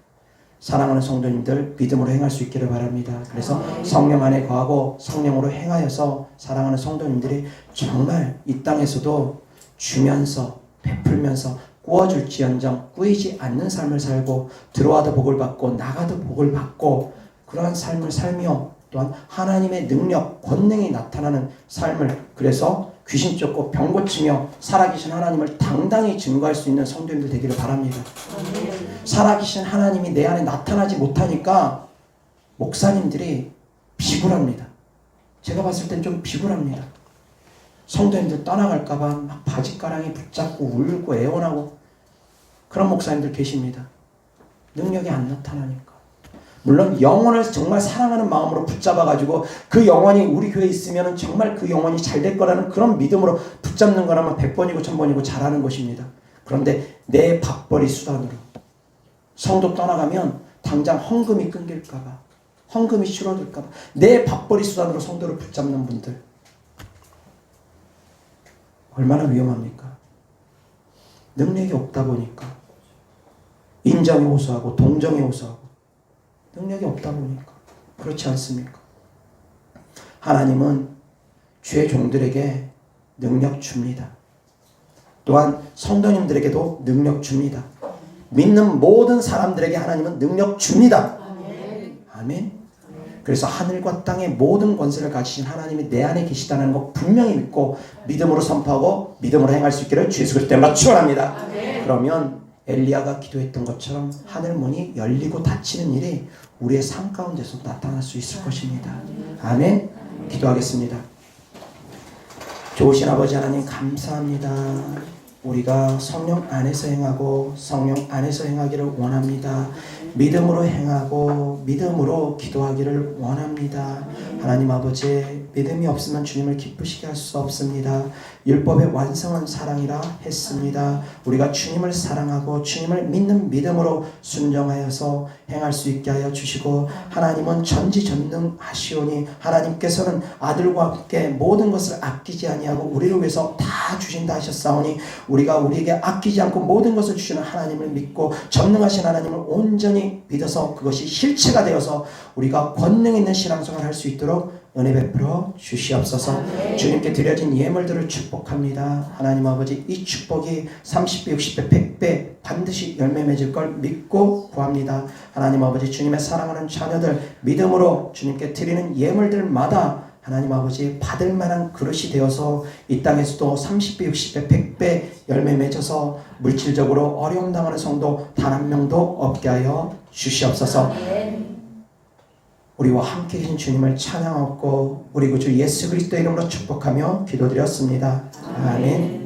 사랑하는 성도님들, 믿음으로 행할 수 있기를 바랍니다. 그래서 성령 안에 거하고 성령으로 행하여서 사랑하는 성도님들이 정말 이 땅에서도 주면서 베풀면서 꾸어줄지언정 꾸이지 않는 삶을 살고, 들어와도 복을 받고 나가도 복을 받고, 그러한 삶을 살며 또한 하나님의 능력, 권능이 나타나는 삶을, 그래서 귀신 쫓고 병 고치며 살아계신 하나님을 당당히 증거할 수 있는 성도님들 되기를 바랍니다. 살아계신 하나님이 내 안에 나타나지 못하니까 목사님들이 비굴합니다. 제가 봤을 땐 좀 비굴합니다. 성도님들 떠나갈까봐 막 바지가랑이 붙잡고 울고 애원하고 그런 목사님들 계십니다. 능력이 안 나타나니까. 물론 영혼을 정말 사랑하는 마음으로 붙잡아가지고 그 영혼이 우리 교회에 있으면 정말 그 영혼이 잘 될 거라는 그런 믿음으로 붙잡는 거라면 100번이고 1000번이고 잘하는 것입니다. 그런데 내 밥벌이 수단으로 성도 떠나가면 당장 헌금이 끊길까봐, 헌금이 줄어들까봐 내 밥벌이 수단으로 성도를 붙잡는 분들, 얼마나 위험합니까? 능력이 없다 보니까, 인정에 호소하고 동정에 호소하고 능력이 없다 보니까. 그렇지 않습니까? 하나님은 주의 종들에게 능력 줍니다. 또한 성도님들에게도 능력 줍니다. 믿는 모든 사람들에게 하나님은 능력 줍니다. 아멘. 그래서 하늘과 땅의 모든 권세를 가지신 하나님이 내 안에 계시다는 것 분명히 믿고 믿음으로 선포하고 믿음으로 행할 수 있기를 주 예수 그리스도 이름으로 축원합니다. 그러면 엘리야가 기도했던 것처럼 하늘 문이 열리고 닫히는 일이 우리의 삶 가운데서 나타날 수 있을 것입니다. 아멘. 기도하겠습니다. 좋으신 아버지 하나님 감사합니다. 우리가 성령 안에서 행하고 성령 안에서 행하기를 원합니다. 믿음으로 행하고 믿음으로 기도하기를 원합니다. 하나님 아버지, 믿음이 없으면 주님을 기쁘시게 할 수 없습니다. 율법의 완성은 사랑이라 했습니다. 우리가 주님을 사랑하고 주님을 믿는 믿음으로 순종하여서 행할 수 있게 하여 주시고, 하나님은 전지전능하시오니 하나님께서는 아들과 함께 모든 것을 아끼지 아니하고 우리를 위해서 다 주신다 하셨사오니, 우리가 우리에게 아끼지 않고 모든 것을 주시는 하나님을 믿고 전능하신 하나님을 온전히 믿어서 그것이 실체가 되어서 우리가 권능 있는 신앙생활을 할 수 있도록 은혜 베풀어 주시옵소서. 주님께 드려진 예물들을 축복합니다. 하나님 아버지, 이 축복이 30배, 60배, 100배 반드시 열매 맺을 걸 믿고 구합니다. 하나님 아버지, 주님의 사랑하는 자녀들 믿음으로 주님께 드리는 예물들마다 하나님 아버지 받을 만한 그릇이 되어서 이 땅에서도 30배, 60배, 100배 열매 맺어서 물질적으로 어려움 당하는 성도 단 한 명도 없게 하여 주시옵소서. 우리와 함께 계신 주님을 찬양하고 우리 구주 예수 그리스도의 이름으로 축복하며 기도드렸습니다. 아멘.